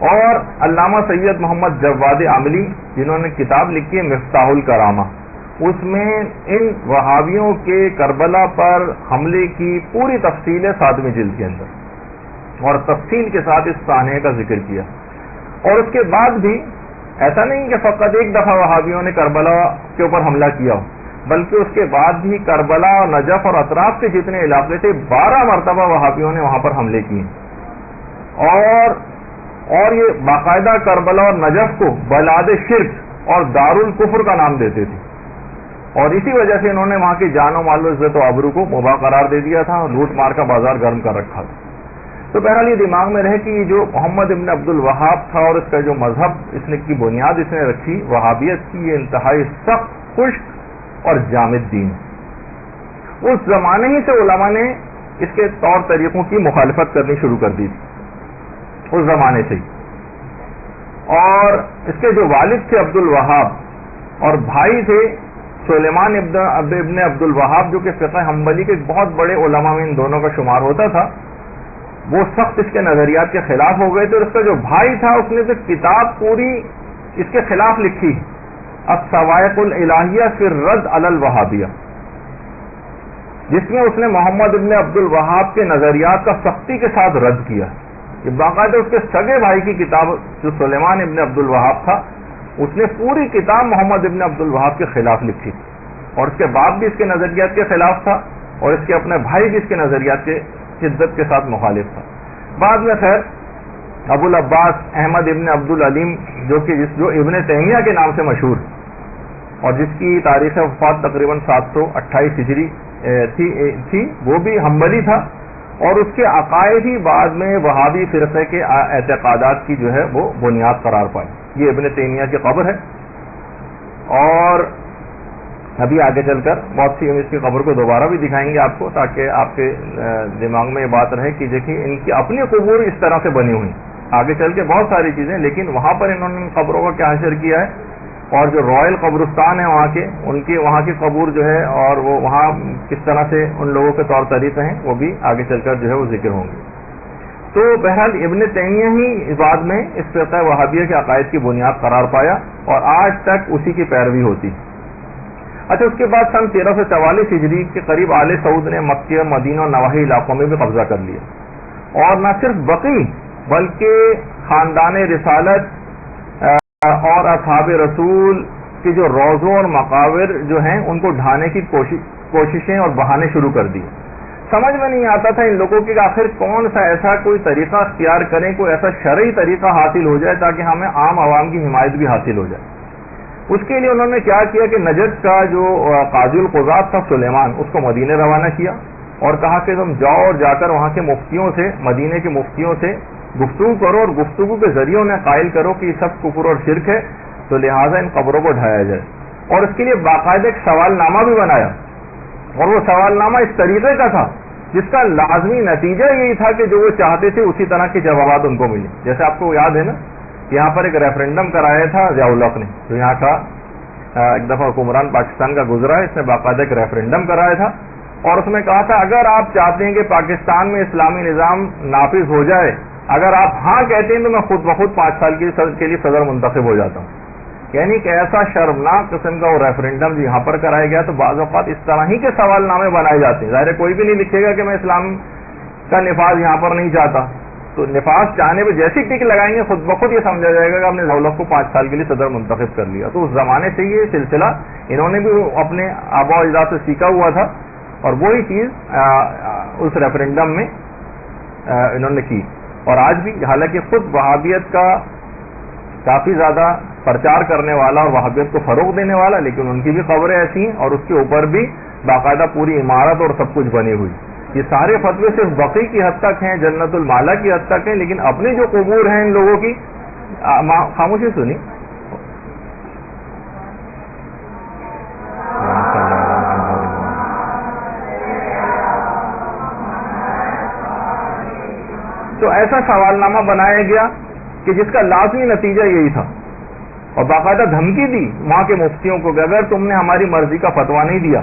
اور علامہ سید محمد جواد عاملی جنہوں نے کتاب لکھی ہے مفتاح الکرامہ اس میں ان وہابیوں کے کربلا پر حملے کی پوری تفصیل ہے 7ویں جلد کے اندر اور تفصیل کے ساتھ اس سانحے کا ذکر کیا. اور اس کے بعد بھی ایسا نہیں کہ فقط ایک دفعہ وہابیوں نے کربلا کے اوپر حملہ کیا ہو بلکہ اس کے بعد بھی کربلا اور نجف اور اطراف کے جتنے علاقے تھے 12 مرتبہ وہابیوں نے وہاں پر حملے کیے اور یہ باقاعدہ کربلا اور نجف کو بلاد شرک اور دارالکفر کا نام دیتے تھے اور اسی وجہ سے انہوں نے وہاں کی جان و مال و عزت و آبرو کو مباح قرار دے دیا تھا اور لوٹ مار کا بازار گرم کر رکھا تھا. تو بہرحال یہ دماغ میں رہے کہ یہ جو محمد ابن عبد الوہاب تھا اور اس کا جو مذہب اس نے کی بنیاد اس نے رکھی وہابیت کی یہ انتہائی سخت خشک اور جامد دین. اس زمانے ہی سے علماء نے اس کے طور طریقوں کی مخالفت کرنی شروع کر دی تھی اس زمانے سے ہی. اور اس کے جو والد تھے عبد الوہاب اور بھائی تھے سلیمان ابن عبد الوہاب جو کہ فقہ حنبلی کے بہت بڑے علماء میں ان دونوں کا شمار ہوتا تھا وہ سخت اس کے نظریات کے خلاف ہو گئے تھے. اور اس کا جو بھائی تھا اس نے تو کتاب پوری اس کے خلاف لکھی الصواعق الالہیہ فی الرد علی الوہابیہ جس میں اس نے محمد ابن عبد الوہاب کے نظریات کا سختی کے ساتھ رد کیا. یہ باقاعدہ اس کے سگے بھائی کی کتاب جو سلیمان ابن عبد الوہاب تھا اس نے پوری کتاب محمد ابن عبد الوہاب کے خلاف لکھی اور اس کے باپ بھی اس کے نظریات کے خلاف تھا اور اس کے اپنے بھائی بھی اس کے نظریات کے شدت کے ساتھ مخالف تھا. بعد میں خیر ابو العباس احمد ابن عبد العلیم جو ابن تیمیہ کے نام سے مشہور اور جس کی تاریخ وفات تقریباً 728 ہجری تھی وہ بھی حنبلی تھا اور اس کے عقائد ہی بعد میں وہابی فرقے کے اعتقادات کی جو ہے وہ بنیاد قرار پائے. یہ ابن تیمیہ کی قبر ہے اور ابھی آگے چل کر بہت سی اس کی قبر کو دوبارہ بھی دکھائیں گے آپ کو تاکہ آپ کے دماغ میں یہ بات رہے کہ دیکھیں ان کی اپنی قبور اس طرح سے بنی ہوئی آگے چل کے بہت ساری چیزیں لیکن وہاں پر انہوں نے قبروں کا کیا حشر کیا ہے اور جو رائل قبرستان ہے وہاں کے ان کی وہاں کی قبور جو ہے اور وہ وہاں کس طرح سے ان لوگوں کے طور طریقے ہیں وہ بھی آگے چل کر جو ہے وہ ذکر ہوں گے. تو بہرحال ابن تیمیہ ہی بعد میں اس فرقہ وہابیہ کے عقائد کی بنیاد قرار پایا اور آج تک اسی کی پیروی ہوتی. اچھا اس کے بعد سن 1344 ہجری کے قریب آل سعود نے مکہ مدینہ اور نواحی علاقوں میں بھی قبضہ کر لیا اور نہ صرف بقی بلکہ خاندان رسالت اور اصحاب رسول کے جو روضوں اور مقابر جو ہیں ان کو ڈھانے کی کوششیں اور بہانے شروع کر دی. سمجھ میں نہیں آتا تھا ان لوگوں کے آخر کون سا ایسا کوئی طریقہ اختیار کریں, کوئی ایسا شرعی طریقہ حاصل ہو جائے تاکہ ہمیں عام عوام کی حمایت بھی حاصل ہو جائے. اس کے لیے انہوں نے کیا کیا کہ نجد کا جو قاضی القضات تھا سلیمان, اس کو مدینے روانہ کیا اور کہا کہ تم جاؤ اور جا کر وہاں کے مفتیوں سے, مدینے کے مفتیوں سے گفتگو کرو اور گفتگو کے ذریعے انہیں قائل کرو کہ یہ سب کفر اور شرک ہے, تو لہٰذا ان قبروں کو ڈھایا جائے. اور اس کے لیے باقاعدہ ایک سوال نامہ بھی بنایا, اور وہ سوال نامہ اس طریقے کا تھا جس کا لازمی نتیجہ یہی تھا کہ جو وہ چاہتے تھے اسی طرح کے جوابات ان کو ملے. جیسے آپ کو یاد ہے نا, یہاں پر ایک ریفرینڈم کرایا تھا ضیاء الحق نے, جو یہاں کا ایک دفعہ حکمران پاکستان کا گزرا ہے, اس نے باقاعدہ ایک ریفرینڈم کرایا تھا اور اس میں کہا تھا اگر آپ چاہتے ہیں کہ پاکستان میں اسلامی نظام نافذ ہو جائے, اگر آپ ہاں کہتے ہیں تو میں خود بخود 5 سال کے لیے صدر منتخب ہو جاتا ہوں. یعنی کہ ایسا شرمناک قسم کا وہ ریفرینڈم جو یہاں پر کرایا گیا, تو بعض اوقات اس طرح ہی کے سوال نامے بنائے جاتے ہیں. ظاہر کوئی بھی نہیں لکھے گا کہ میں اسلام کا نفاذ یہاں پر نہیں چاہتا, تو نفاذ چاہنے پہ جیسی ٹک لگائیں گے خود بخود یہ سمجھا جائے گا کہ ہم نے ضیاء الحق کو 5 سال کے لیے صدر منتخب کر لیا. تو اس زمانے سے یہ سلسلہ انہوں نے بھی اپنے آبا و اجداد سے سیکھا ہوا تھا, اور وہی چیز اس ریفرینڈم میں انہوں نے کی. اور آج بھی حالانکہ خود وہابیت کا کافی زیادہ پرچار کرنے والا اور وہابیت کو فروغ دینے والا, لیکن ان کی بھی خبریں ایسی ہیں اور اس کے اوپر بھی باقاعدہ پوری عمارت اور سب کچھ بنی ہوئی. یہ سارے فتوے صرف بقی کی حد تک ہیں, جنت المالا کی حد تک ہیں, لیکن اپنی جو قبور ہیں ان لوگوں کی, خاموشی سنی, تو ایسا سوال نامہ بنایا گیا کہ جس کا لازمی نتیجہ یہی تھا, اور باقاعدہ دھمکی دی وہاں کے مفتیوں کو کہ اگر تم نے ہماری مرضی کا فتویٰ نہیں دیا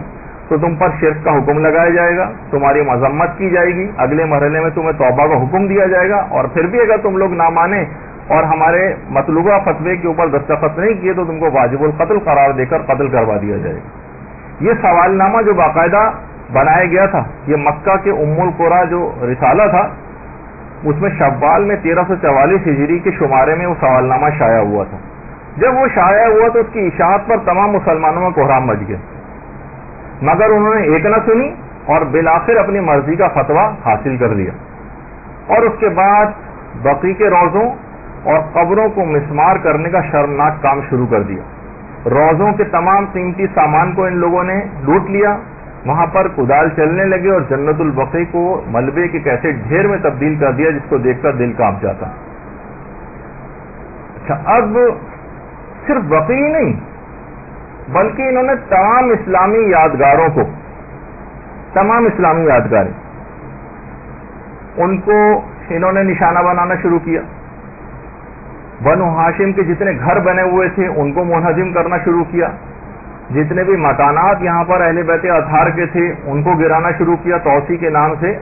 تو تم پر شرک کا حکم لگایا جائے گا, تمہاری مذمت کی جائے گی, اگلے مرحلے میں تمہیں توبہ کا حکم دیا جائے گا, اور پھر بھی اگر تم لوگ نہ مانے اور ہمارے مطلوبہ فتوے کے اوپر دستخط نہیں کیے تو تم کو واجب القتل قرار دے کر قتل کروا دیا جائے گا. یہ سوال نامہ جو باقاعدہ بنایا گیا تھا, یہ مکہ کے ام القریٰ جو رسالہ تھا, اس میں شوال میں 1344 ہجری کے شمارے میں وہ سوال نامہ شائع ہوا تھا. جب وہ شائع ہوا تو اس کی اشاعت پر تمام مسلمانوں میں کوہرام مچ گیا, مگر انہوں نے ایک نہ سنی اور بالآخر اپنی مرضی کا فتویٰ حاصل کر لیا. اور اس کے بعد بقی کے روضوں اور قبروں کو مسمار کرنے کا شرمناک کام شروع کر دیا. روضوں کے تمام قیمتی سامان کو ان لوگوں نے لوٹ لیا, وہاں پر کدال چلنے لگے اور جنت البقیع کو ملبے کے کیسے ڈھیر میں تبدیل کر دیا جس کو دیکھ کر دل کانپ جاتا. اچھا, اب صرف بقیع نہیں بلکہ انہوں نے تمام اسلامی یادگاروں کو, تمام اسلامی یادگاریں, ان کو انہوں نے نشانہ بنانا شروع کیا. بنو ہاشم کے جتنے گھر بنے ہوئے تھے ان کو منہدم کرنا شروع کیا. جتنے بھی مکانات یہاں پر اہل بیت اطہار کے تھے ان کو گرانا شروع کیا توسیع کے نام سے.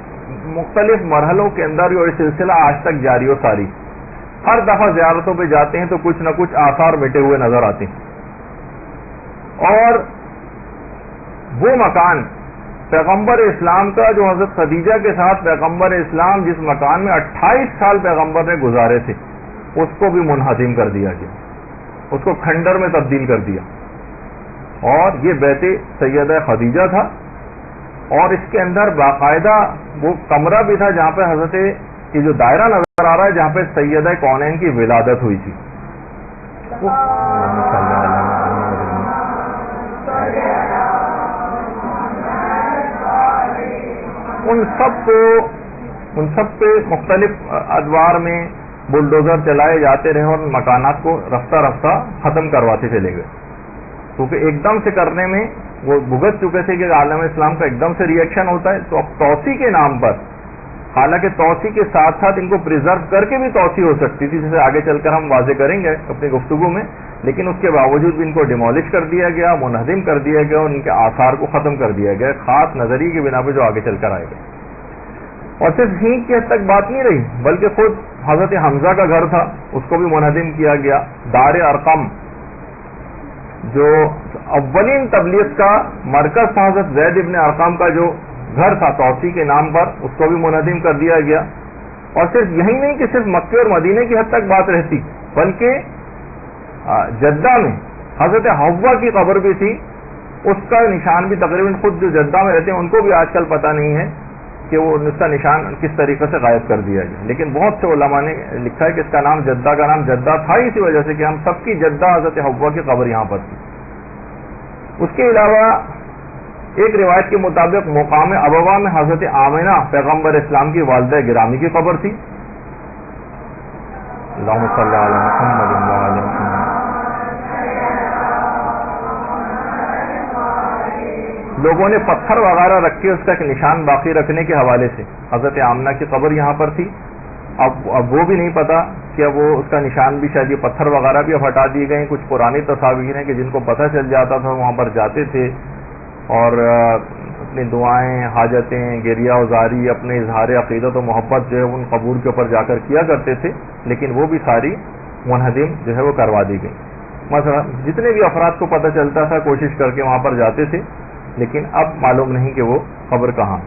مختلف مرحلوں کے اندر یہ سلسلہ آج تک جاری و ساری. ہر دفعہ زیارتوں پہ جاتے ہیں تو کچھ نہ کچھ آثار مٹے ہوئے نظر آتے ہیں. اور وہ مکان پیغمبر اسلام کا جو حضرت خدیجہ کے ساتھ پیغمبر اسلام جس مکان میں 28 سال پیغمبر نے گزارے تھے اس کو بھی منہدم کر دیا گیا, اس کو کھنڈر میں تبدیل کر دیا. اور یہ بیت سیدہ خدیجہ تھا, اور اس کے اندر باقاعدہ وہ کمرہ بھی تھا جہاں پہ حضرت یہ جو دائرہ نظر آ رہا ہے جہاں پہ سیدہ کونین کی ولادت ہوئی تھی. ان سب پہ مختلف ادوار میں بلڈوزر چلائے جاتے رہے اور مکانات کو رفتہ رفتہ ختم کرواتے چلے گئے, کیونکہ ایک دم سے کرنے میں وہ بھگت چکے تھے کہ عالم اسلام کا ایک دم سے ری ایکشن ہوتا ہے. تو اب توسیع کے نام پر, حالانکہ توسیع کے ساتھ ساتھ ان کو پریزرو کر کے بھی توسیع ہو سکتی تھی جسے آگے چل کر ہم واضح کریں گے اپنی گفتگو میں, لیکن اس کے باوجود بھی ان کو ڈیمولش کر دیا گیا, منہدم کر دیا گیا اور ان کے آثار کو ختم کر دیا گیا خاص نظریے کی بنا پہ جو آگے چل کر آئے گا. اور صرف ہینٹ کی حد تک بات نہیں رہی بلکہ خود حضرت حمزہ کا گھر تھا اس کو بھی منہدم کیا گیا. دار ارقم جو اولین تبلیغ کا مرکز تھا حضرت زید ابن ارقم کا جو گھر تھا توسیع کے نام پر اس کو بھی منہدم کر دیا گیا. اور صرف یہی نہیں کہ صرف مکے اور مدینے کی حد تک بات رہتی بلکہ جدہ میں حضرت حوا کی قبر بھی تھی، اس کا نشان بھی تقریباً خود جو جدہ میں رہتے ہیں ان کو بھی آج کل پتہ نہیں ہے کہ وہ اس کا نشان کس طریقے سے غائب کر دیا گیا، لیکن بہت سے علماء نے لکھا ہے کہ اس کا نام جدہ تھا اسی وجہ سے کہ ہم سب کی جدہ حضرت حوا کی قبر یہاں پر تھی۔ اس کے علاوہ ایک روایت کے مطابق مقام ابوا میں حضرت آمنہ پیغمبر اسلام کی والدہ گرامی کی قبر تھی۔ اللہم صلی علی محمد وعلی محمد۔ لوگوں نے پتھر وغیرہ رکھ کے اس کا ایک نشان باقی رکھنے کے حوالے سے حضرت آمنہ کی قبر یہاں پر تھی۔ اب وہ بھی نہیں پتا کہ وہ اس کا نشان بھی شاید یہ پتھر وغیرہ بھی اب ہٹا دیے گئے۔ کچھ پرانی تصاویر ہیں کہ جن کو پتہ چل جاتا تھا وہاں پر جاتے تھے اور اپنی دعائیں، حاجتیں، گریہ وزاری، اپنے اظہار عقیدت و محبت جو ہے ان قبور کے اوپر جا کر کیا کرتے تھے، لیکن وہ بھی ساری منہدم جو ہے وہ کروا دی گئی۔ مثلا جتنے بھی افراد کو پتہ چلتا تھا کوشش کر کے وہاں پر جاتے تھے، لیکن اب معلوم نہیں کہ وہ قبر کہاں۔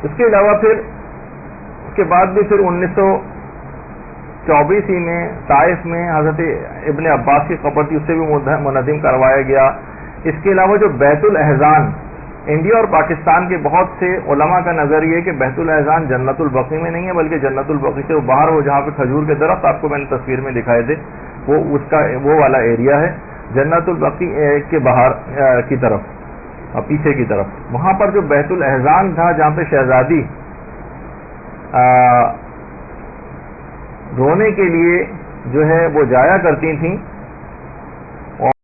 اس کے علاوہ پھر اس کے بعد بھی پھر 1924 میں طائف میں حضرت ابن عباس کی قبر تھی، اس سے بھی منہدم کروایا گیا۔ اس کے علاوہ جو بیت الاحزان، انڈیا اور پاکستان کے بہت سے علماء کا نظریہ ہے کہ بیت الاحزان جنت البقیع میں نہیں ہے بلکہ جنت البقیع سے باہر وہ جہاں پہ کھجور کے درخت آپ کو میں نے تصویر میں دکھائے تھے وہ اس کا وہ والا ایریا ہے جنت البقیع کے باہر کی طرف، پیچھے کی طرف، وہاں پر جو بیت الاحزان تھا جہاں پہ شہزادی رونے کے لیے جو ہے وہ جایا کرتی تھیں،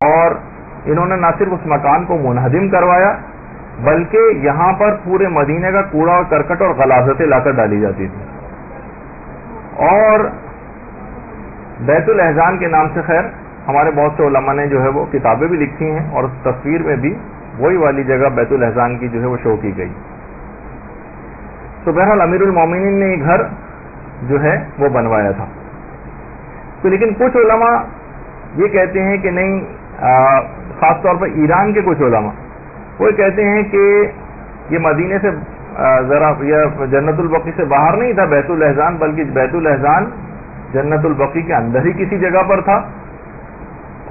اور انہوں نے نہ صرف اس مکان کو منہدم کروایا بلکہ یہاں پر پورے مدینے کا کوڑا اور کرکٹ اور غلاظتیں لا کر ڈالی جاتی تھی۔ اور بیت الاحزان کے نام سے خیر ہمارے بہت سے علماء نے جو ہے وہ کتابیں بھی لکھی ہیں، اور اس تصویر میں بھی وہی والی جگہ بیت الاحزان کی جو ہے وہ شو کی گئی۔ تو بہرحال امیر المومنین نے یہ گھر جو ہے وہ بنوایا تھا۔ تو لیکن کچھ علماء یہ کہتے ہیں کہ نہیں، خاص طور پر ایران کے کچھ علماء وہ کہتے ہیں کہ یہ مدینے سے ذرا یہ جنت البقیع سے باہر نہیں تھا بیت الاحزان، بلکہ بیت الاحزان جنت البقیع کے اندر ہی کسی جگہ پر تھا۔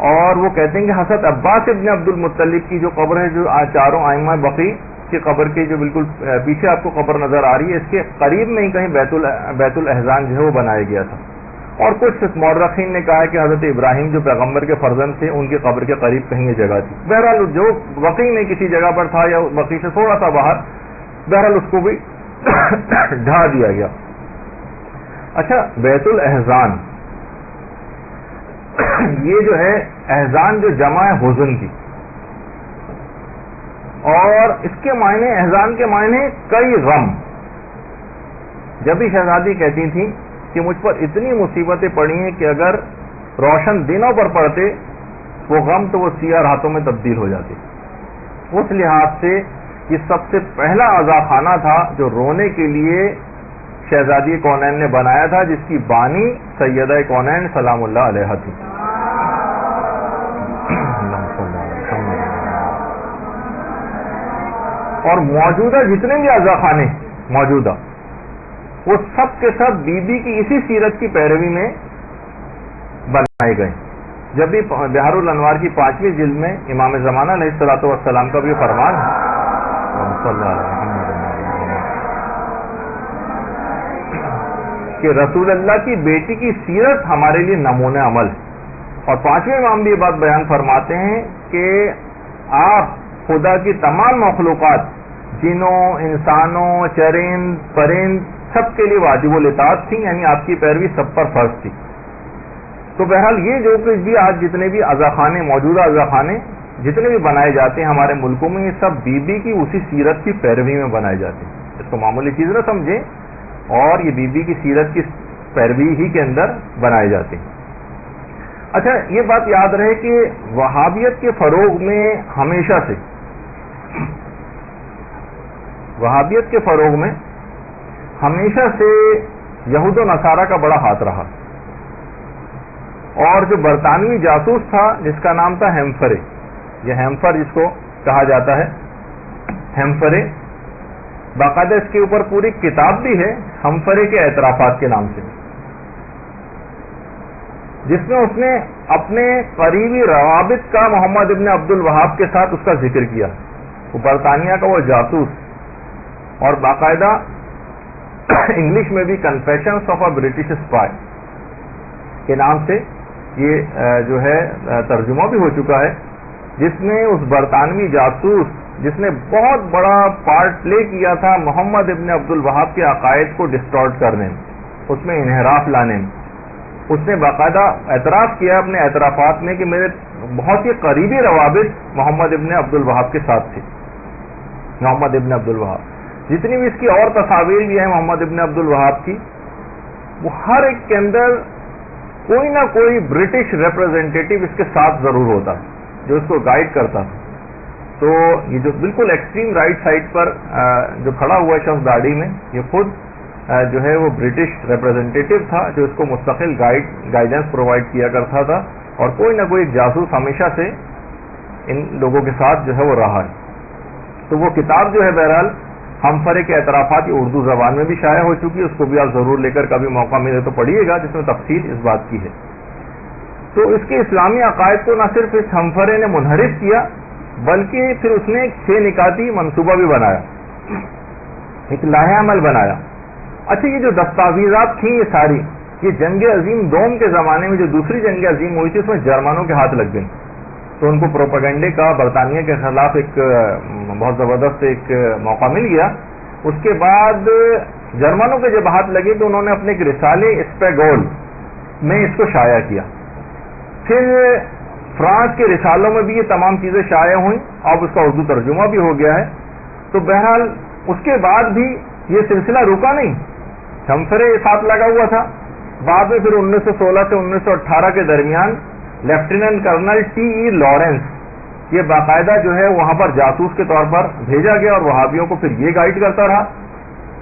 اور وہ کہتے ہیں کہ حضرت عباس ابن عبد المطلب کی جو قبر ہے، جو چاروں ائمہ بقیع کی قبر کی جو بالکل پیچھے آپ کو قبر نظر آ رہی ہے، اس کے قریب میں ہی کہیں بیت الاحزان جو ہے وہ بنایا گیا تھا۔ اور کچھ مورخین نے کہا ہے کہ حضرت ابراہیم جو پیغمبر کے فرزند تھے ان کی قبر کے قریب کہیں یہ جگہ تھی۔ بہرحال جو بقیع میں کسی جگہ پر تھا یا بقیع سے تھوڑا سا باہر، بہرحال اس کو بھی ڈھا دیا گیا۔ اچھا، بیت الاحزان یہ جو ہے احزان جو جمع ہے حزن کی، اور اس کے معنی احزان کے معنی کئی غم۔ جب بھی شہزادی کہتی تھی کہ مجھ پر اتنی مصیبتیں پڑی ہیں کہ اگر روشن دنوں پر پڑتے وہ غم تو وہ سیاہ راتوں میں تبدیل ہو جاتے۔ اس لحاظ سے یہ سب سے پہلا عزاخانہ تھا جو رونے کے لیے شہزادی کونین نے بنایا تھا، جس کی بانی سیدہ کونین سلام اللہ علیہ تھی۔ اور موجودہ جتنے بھی عزاخانے موجودہ وہ سب کے سب بی بی کی اسی سیرت کی پیروی میں بنائے گئے۔ جب بھی بہار الانوار کی 5ویں جلد میں امام زمانہ علیہ الصلوۃ والسلام کا بھی فرمان ہے کہ رسول اللہ کی بیٹی کی سیرت ہمارے لیے نمونہ عمل ہے، اور 5ویں امام بھی یہ بات بیان فرماتے ہیں کہ آپ خدا کی تمام مخلوقات، جنوں، انسانوں، چرند، پرند، سب کے لیے واجب الاطاعت تھی، یعنی آپ کی پیروی سب پر فرض تھی۔ تو بہرحال یہ جو کچھ بھی آج جتنے بھی عزاخانے، موجودہ عزاخانے جتنے بھی بنائے جاتے ہیں ہمارے ملکوں میں، یہ سب بی بی کی اسی سیرت کی پیروی میں بنائے جاتے ہیں۔ اس کو معمولی چیز نہ سمجھیں، اور یہ بی بی کی سیرت کی پیروی ہی کے اندر بنائے جاتے ہیں۔ اچھا، یہ بات یاد رہے کہ وہابیت کے فروغ میں ہمیشہ سے ہمیشہ سے یہود و نصارہ کا بڑا ہاتھ رہا، اور جو برطانوی جاسوس تھا جس کا نام تھا ہیمفرے، یہ ہیمفر جس کو کہا جاتا ہے، ہیمفرے، باقاعدہ اس کے اوپر پوری کتاب بھی ہے ہمفرے کے اعترافات کے نام سے۔ جس میں اس نے اپنے قریبی روابط کا محمد ابن عبد الوہاب کے ساتھ اس کا ذکر کیا. وہ برطانیہ کا وہ جاسوس, اور باقاعدہ انگلش میں بھی confessions of a British spy کے نام سے یہ جو ہے ترجمہ بھی ہو چکا ہے, جس میں اس برطانوی جاسوس جس نے بہت بڑا پارٹ پلے کیا تھا محمد ابن عبد الوہاب کے عقائد کو ڈسٹارٹ کرنے میں, اس میں انحراف لانے میں, اس نے باقاعدہ اعتراف کیا اپنے اعترافات میں کہ میرے بہت ہی قریبی روابط محمد ابن عبد الوہاب کے ساتھ تھے. محمد ابن عبد الوہاب جتنی بھی اس کی اور تصاویر بھی ہیں محمد ابن عبد الوہاب کی, وہ ہر ایک کے اندر کوئی نہ کوئی برٹش ریپرزینٹیٹو اس کے ساتھ ضرور ہوتا جو اس کو گائیڈ کرتا تھا. تو یہ جو بالکل ایکسٹریم رائٹ سائڈ پر جو کھڑا ہوا ہے شخص داڑھی میں, یہ خود جو ہے وہ برٹش ریپرزینٹیٹو تھا جو اس کو مستقل گائیڈنس پرووائڈ کیا کرتا تھا, اور کوئی نہ کوئی جاسوس ہمیشہ سے ان لوگوں کے ساتھ جو ہے وہ رہا ہے. تو وہ کتاب جو ہے بہرحال ہمفرے کے اعترافات یہ اردو زبان میں بھی شائع ہو چکی ہے, اس کو بھی آپ ضرور لے کر کبھی موقع ملے تو پڑھیے گا, جس میں تفصیل اس بات کی ہے. تو اس کے اسلامی عقائد کو نہ صرف اس ہمفرے نے منحرف کیا بلکہ پھر اس نے ایک 6 نکاتی منصوبہ بھی بنایا, ایک لاہ عمل بنایا. اچھا, یہ جو دستاویزات تھیں یہ ساری, یہ جنگ عظیم دوم کے زمانے میں جو دوسری جنگ عظیم ہوئی تھی اس میں جرمنوں کے ہاتھ لگ گئی, تو ان کو پروپیگنڈے کا برطانیہ کے خلاف ایک بہت زبردست ایک موقع مل گیا. اس کے بعد جرمنوں کے جب ہاتھ لگے تو انہوں نے اپنے ایک رسالے اسپیگول میں اس کو شائع کیا. پھر فرانس کے رسالوں میں بھی یہ تمام چیزیں شائع ہوئیں, اب اس کا اردو ترجمہ بھی ہو گیا ہے. تو بہرحال اس کے بعد بھی یہ سلسلہ رکا نہیں, ہمفرے ساتھ لگا ہوا تھا. بعد میں پھر 1916 سے 1918 کے درمیان lieutenant colonel T E Lawrence یہ باقاعدہ جو ہے وہاں پر جاسوس کے طور پر بھیجا گیا, اور وہابیوں کو پھر یہ گائیڈ کرتا رہا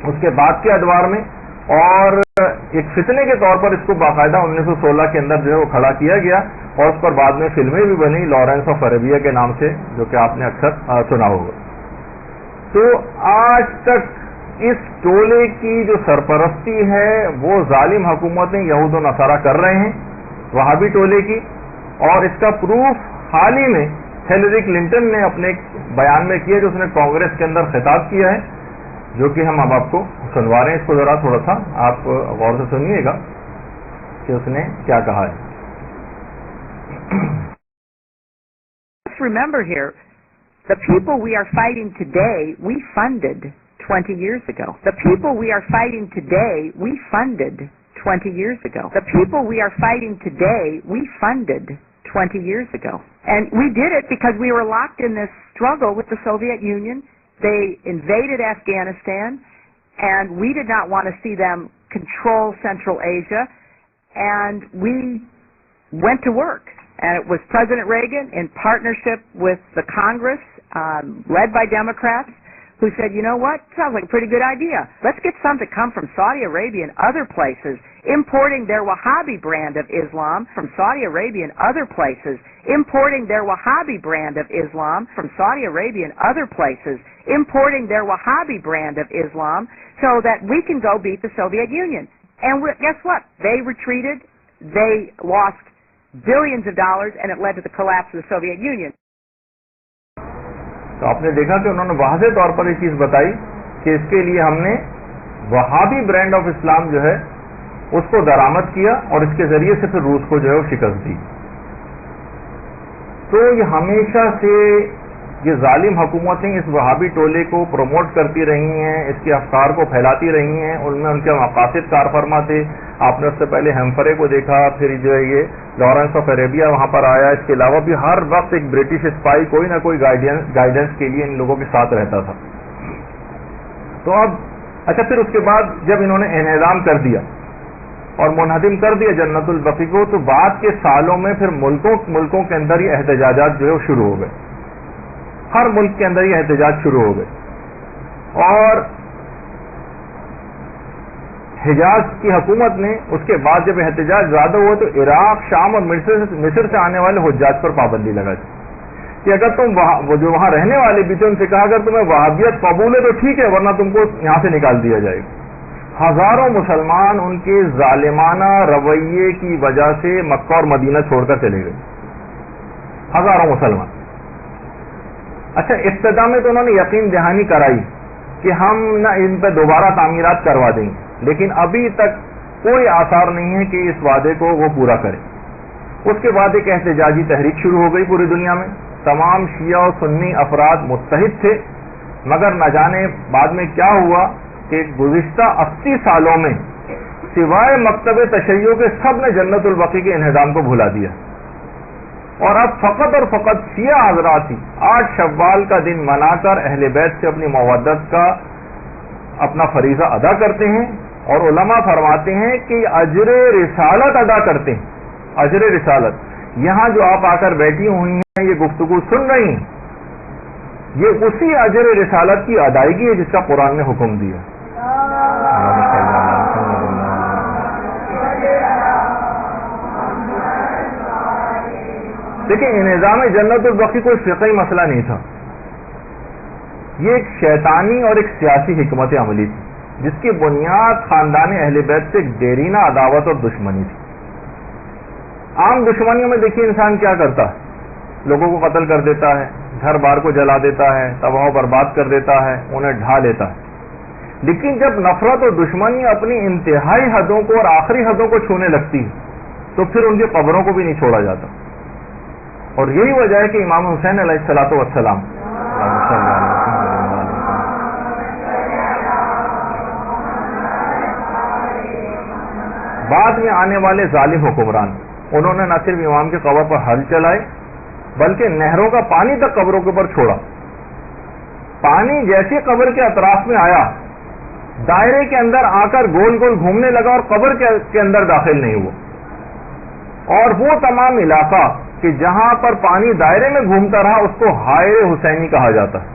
اس کے بعد کے ادوار میں, اور ایک فتنے کے طور پر اس کو باقاعدہ 1916 کے اندر جو ہے وہ کھڑا کیا گیا, اور اس پر بعد میں فلمیں بھی بنی لارنس آف عربیہ کے نام سے, جو کہ آپ نے اکثر سنا ہوگا. تو آج تک اس ٹولے کی جو سرپرستی ہے وہ ظالم حکومتیں یہود و نصارہ کر رہے ہیں, وہابی ٹولے کی, اور اس کا پروف حال ہی میں ہیلری کلنٹن نے اپنے ایک بیان میں کیا جو اس نے کانگریس کے اندر خطاب کیا ہے, جو کہ ہم اب آپ کو سنوا رہے ہیں. اس کو ذرا تھوڑا سا آپ غور سے سنیے گا کہ اس نے کیا کہا ہے. Remember here, the people we are fighting today, we funded 20 years ago. The people we are fighting today, we funded 20 years ago. The people we are fighting today, we funded 20 years ago. And we did it because we were locked in this struggle with the Soviet Union. They invaded Afghanistan, and we did not want to see them control Central Asia, and we went to work. And it was President Reagan in partnership with the Congress, led by Democrats, who said, you know what, sounds like a pretty good idea. Let's get some to come from Saudi Arabia and other places, importing their Wahhabi brand of Islam from Saudi Arabia and other places, importing their Wahhabi brand of Islam from Saudi Arabia and other places, importing their Wahhabi brand of Islam so that we can go beat the Soviet Union. And guess what? They retreated. They lost billions of dollars, and it led to the collapse of the Soviet Union. تو آپ نے دیکھا کہ انہوں نے واضح طور پر یہ چیز بتائی کہ اس کے لیے ہم نے وہابی برانڈ آف اسلام جو ہے اس کو درآمد کیا, اور اس کے ذریعے سے پھر روس کو جو ہے وہ شکست دی. تو یہ ہمیشہ سے یہ ظالم حکومتیں اس وہابی ٹولے کو پروموٹ کرتی رہی ہیں, اس کے افکار کو پھیلاتی رہی ہیں. ان میں ان کے مقاصد کار فرما تھے. آپ نے اس سے پہلے ہیمفرے کو دیکھا, پھر جو ہے یہ لارنس آف عربیہ وہاں پر آیا. اس کے علاوہ بھی ہر وقت ایک برٹش اسپائی کوئی نہ کوئی گائیڈنس کے لیے ان لوگوں کے ساتھ رہتا تھا. تو اب اچھا, پھر اس کے بعد جب انہوں نے انہدام کر دیا اور منہدم کر دیا جنت البقیع کو, تو بعد کے سالوں میں پھر ملکوں کے اندر یہ احتجاجات جو ہے وہ شروع ہو گئے. ہر ملک کے اندر یہ احتجاج شروع ہو گئے, اور حجاز کی حکومت نے اس کے بعد جب احتجاج زیادہ ہوا تو عراق, شام اور مصر سے آنے والے حجاج پر پابندی لگا دی کہ اگر تم جو وہاں رہنے والے بھی تھے ان سے کہا اگر تمہیں وہابیت قبول ہے تو ٹھیک ہے, ورنہ تم کو یہاں سے نکال دیا جائے گا. ہزاروں مسلمان ان کے ظالمانہ رویے کی وجہ سے مکہ اور مدینہ چھوڑ کر چلے گئے، ہزاروں مسلمان. اچھا، ابتدا میں تو انہوں نے یقین دہانی کرائی کہ ہم نہ ان پہ دوبارہ تعمیرات کروا دیں گے، لیکن ابھی تک کوئی آثار نہیں ہے کہ اس وعدے کو وہ پورا کرے. اس کے بعد ایک احتجاجی تحریک شروع ہو گئی پوری دنیا میں. تمام شیعہ و سنی افراد متحد تھے، مگر نہ جانے بعد میں کیا ہوا کہ گزشتہ 80 سالوں میں سوائے مکتب تشیع کے سب نے جنت البقیع کے انہدام کو بھلا دیا، اور اب فقط اور فقط شیعہ حضرات ہی 8 شوال کا دن منا کر اہل بیت سے اپنی مودت کا اپنا فریضہ ادا کرتے ہیں، اور علماء فرماتے ہیں کہ اجر رسالت ادا کرتے ہیں. اجر رسالت، یہاں جو آپ آ کر بیٹھی ہوئی ہیں، یہ گفتگو سن رہی ہیں، یہ اسی اجر رسالت کی ادائیگی ہے جس کا قرآن نے حکم دیا. دیکھیں، انہضام جنت البقیع کوئی فقہی مسئلہ نہیں تھا، یہ ایک شیطانی اور ایک سیاسی حکمت عملی تھی جس کی بنیاد خاندان اہل بیت سے دیرینہ عداوت اور دشمنی تھی. عام دشمنیوں میں دیکھیے انسان کیا کرتا ہے، لوگوں کو قتل کر دیتا ہے، گھر بار کو جلا دیتا ہے، تباہ و برباد کر دیتا ہے، انہیں ڈھا لیتا ہے. لیکن جب نفرت اور دشمنی اپنی انتہائی حدوں کو اور آخری حدوں کو چھونے لگتی ہے تو پھر ان کی قبروں کو بھی نہیں چھوڑا جاتا. اور یہی وجہ ہے کہ امام حسین علیہ الصلوۃ والسلام بعد میں آنے والے ظالم حکمران، انہوں نے نہ صرف امام کی قبر پر ہل چلائے بلکہ نہروں کا پانی تک قبروں کے اوپر چھوڑا. پانی جیسے قبر کے اطراف میں آیا، دائرے کے اندر آ کر گول گول گھومنے لگا اور قبر کے اندر داخل نہیں ہوا. اور وہ تمام علاقہ کہ جہاں پر پانی دائرے میں گھومتا رہا اس کو حائر حسینی کہا جاتا ہے.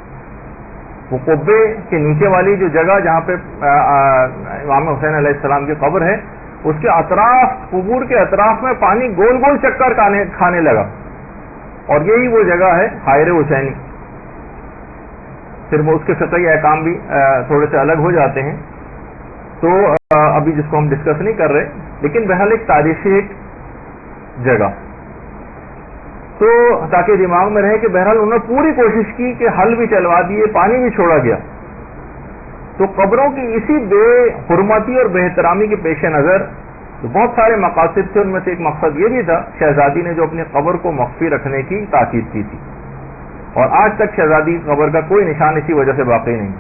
وہ قبے کے نیچے والی جو جگہ جہاں پہ امام حسین علیہ السلام کی قبر ہے، اس کے اطراف، قبور کے اطراف میں پانی گول گول چکر کھانے لگا، اور یہی وہ جگہ ہے حائر حسینی. پھر وہ اس کے فقہی احکام بھی تھوڑے سے الگ ہو جاتے ہیں، تو ابھی جس کو ہم ڈسکس نہیں کر رہے، لیکن بہرحال ایک تاریخی ایک جگہ، تو تاکہ دماغ میں رہے کہ بہرحال انہوں نے پوری کوشش کی کہ حل بھی چلوا دیے، پانی بھی چھوڑا گیا. تو قبروں کی اسی بے حرمتی اور بے احترامی کے پیش نظر تو بہت سارے مقاصد تھے. ان میں سے ایک مقصد یہ بھی تھا، شہزادی نے جو اپنی قبر کو مخفی رکھنے کی تاکید کی تھی، اور آج تک شہزادی کی قبر کا کوئی نشان اسی وجہ سے باقی نہیں.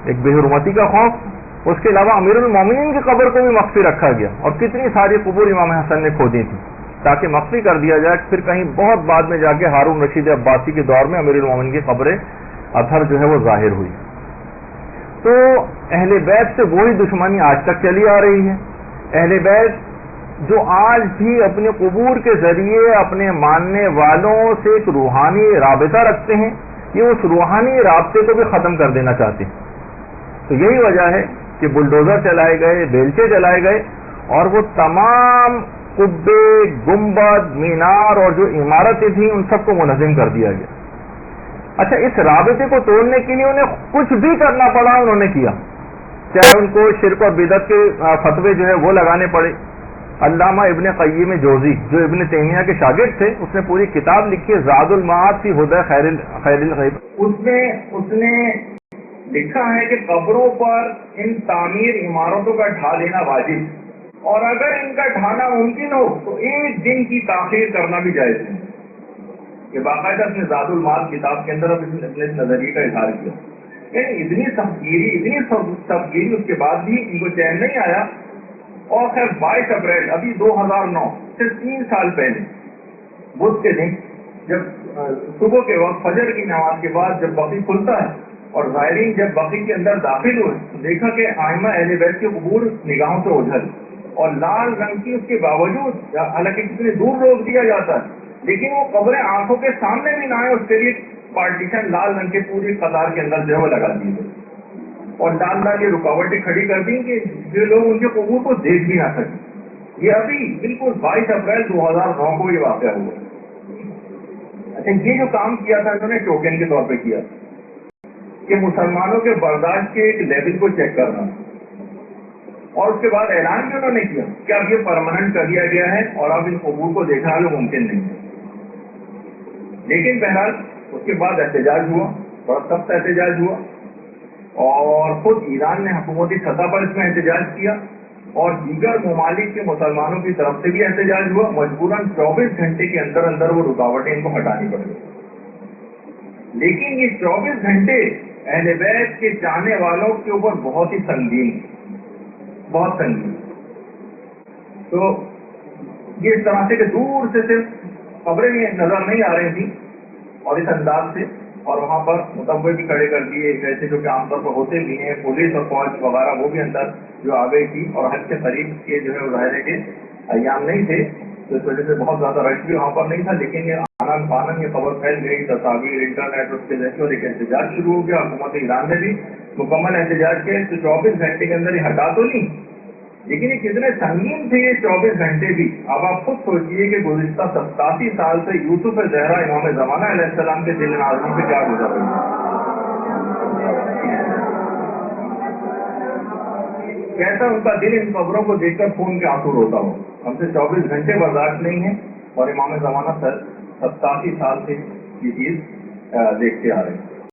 ایک بے حرمتی کا خوف، اس کے علاوہ امیر المومنین کی قبر کو بھی مخفی رکھا گیا، اور کتنی ساری قبور امام حسن نے کھودی تھی تاکہ مخفی کر دیا جائے. پھر کہیں بہت بعد میں جا کے ہارون رشید عباسی کے دور میں امیر المومنین کی قبر اطہر جو ہے وہ ظاہر ہوئی. تو اہل بیت سے وہی دشمنی آج تک چلی آ رہی ہے. اہل بیت جو آج بھی اپنے قبور کے ذریعے اپنے ماننے والوں سے ایک روحانی رابطہ رکھتے ہیں، یہ اس روحانی رابطے کو بھی ختم کر دینا چاہتے ہیں. تو یہی وجہ ہے کہ بلڈوزر چلائے گئے، بیلچے چلائے گئے، اور وہ تمام قبے، گنبد، مینار اور جو عمارتیں تھیں ان سب کو منہدم کر دیا گیا. اچھا، اس رابطے کو توڑنے کے لیے انہیں کچھ بھی کرنا پڑا، انہوں نے کیا، چاہے ان کو شرک اور بدعت کے فتوے جو ہے وہ لگانے پڑے. علامہ ابن قیم جوزی جو ابن تیمیہ کے شاگرد تھے، اس نے پوری کتاب لکھی ہے زاد المعاد فی ہدی خیر الغیب. اس نے لکھا ہے کہ قبروں پر ان تعمیر عمارتوں کا ڈھا دینا واجب، اور اگر ان کا ڈھانا ممکن ہو تو ایک دن کی تاخیر کرنا بھی جائز ہے. یہ باقاعدہ اپنے زاد المعاد کتاب کے اندر اپنے نظریے کا اظہار کیا. یعنی اتنی سبگیری اس کے بعد بھی ان کو چین نہیں آیا. اور خیر 22 اپریل ابھی 2009 سے 3 سال پہلے بدھ کے دن جب صبح کے وقت فجر کی نماز کے بعد جب بقیع کھلتا ہے اور زائرین جب بقیع کے اندر داخل ہوئے تو دیکھا کہ ائمہ اہل بیت کے قبور نگاہوں سے اوجھل اور لال رنگ کی. اس کے باوجود حالانکہ کتنے دور روک دیا جاتا ہے لیکن وہ قبریں آنکھوں کے سامنے بھی نہ آئے، اس کے لیے پارٹیشن لال رنگ کے پوری قطار کے اندر جو ہے وہ لگا دی گئی اور لال لال یہ رکاوٹیں کھڑی کر دیں کہ جو لوگ ان کے قبور کو دیکھ بھی نہ سکیں. یہ ابھی بالکل 22 اپریل 2009 کو یہ واقعہ ہوا. اچھا، یہ جو کام کیا تھا انہوں نے ٹوکن کے طور پہ کیا. کہ مسلمانوں کے برداشت کے ایک لیول کو چیک کرنا، اور اس کے بعد اعلان بھی انہوں نے کیا کہ اب یہ پرماننٹ کر دیا گیا ہے اور اب ان قبور کو دیکھنا بھی ممکن نہیں ہے۔ لیکن بہرحال اس کے بعد احتجاج ہوا، بڑا سخت احتجاج ہوا، اور خود ایران نے حکومتی سطح پر اس میں احتجاج کیا، اور دیگر ممالک کے مسلمانوں کی طرف سے بھی احتجاج ہوا۔ مجبوراً 24 گھنٹے کے اندر اندر وہ رکاوٹیں ان کو ہٹانی پڑی۔ لیکن یہ 24 گھنٹے اہل بیت کے چاہنے والوں کے اوپر بہت ہی سنگین، بہت سنگین۔ تو یہ اس طرح سے کہ دور سے صرف خبریں نظر نہیں آ رہی تھیں اور اس انداز سے، اور وہاں پر متوجہ بھی کھڑے کر دیے جیسے جو کہ عام طور پر ہوتے بھی ہیں، پولیس اور فوج وغیرہ وہ بھی اندر جو آ گئی تھی، اور حج کے قریب کے جو ہے ظاہر ہے کہ ایام نہیں تھے تو اس وجہ سے بہت زیادہ رش بھی وہاں پر نہیں تھا۔ لیکن یہ آنن فانن یہ خبر پھیل گئی، تصاویر انٹرنیٹ اس کے ذریعے، اور ایک احتجاج شروع ہو گیا۔ حکومت ایران نے بھی مکمل احتجاج کے، تو 24 گھنٹے کے اندر یہ ہٹا تو نہیں، لیکن یہ کتنے سنگین تھے یہ 24 گھنٹے بھی۔ اب آپ خود سوچئے کہ گزشتہ 87 سال سے یوسف زہرا امام زمانہ علیہ السلام کے دل نازلی پہ کیا گزر رہی ہے، کیسا ان کا دل ان قبروں کو دیکھ کر خون کے آنسو روتا ہو۔ ہم سے 24 گھنٹے برداشت نہیں ہے، اور امام زمانہ 87 سال سے یہ چیز دیکھتے آ رہے ہیں۔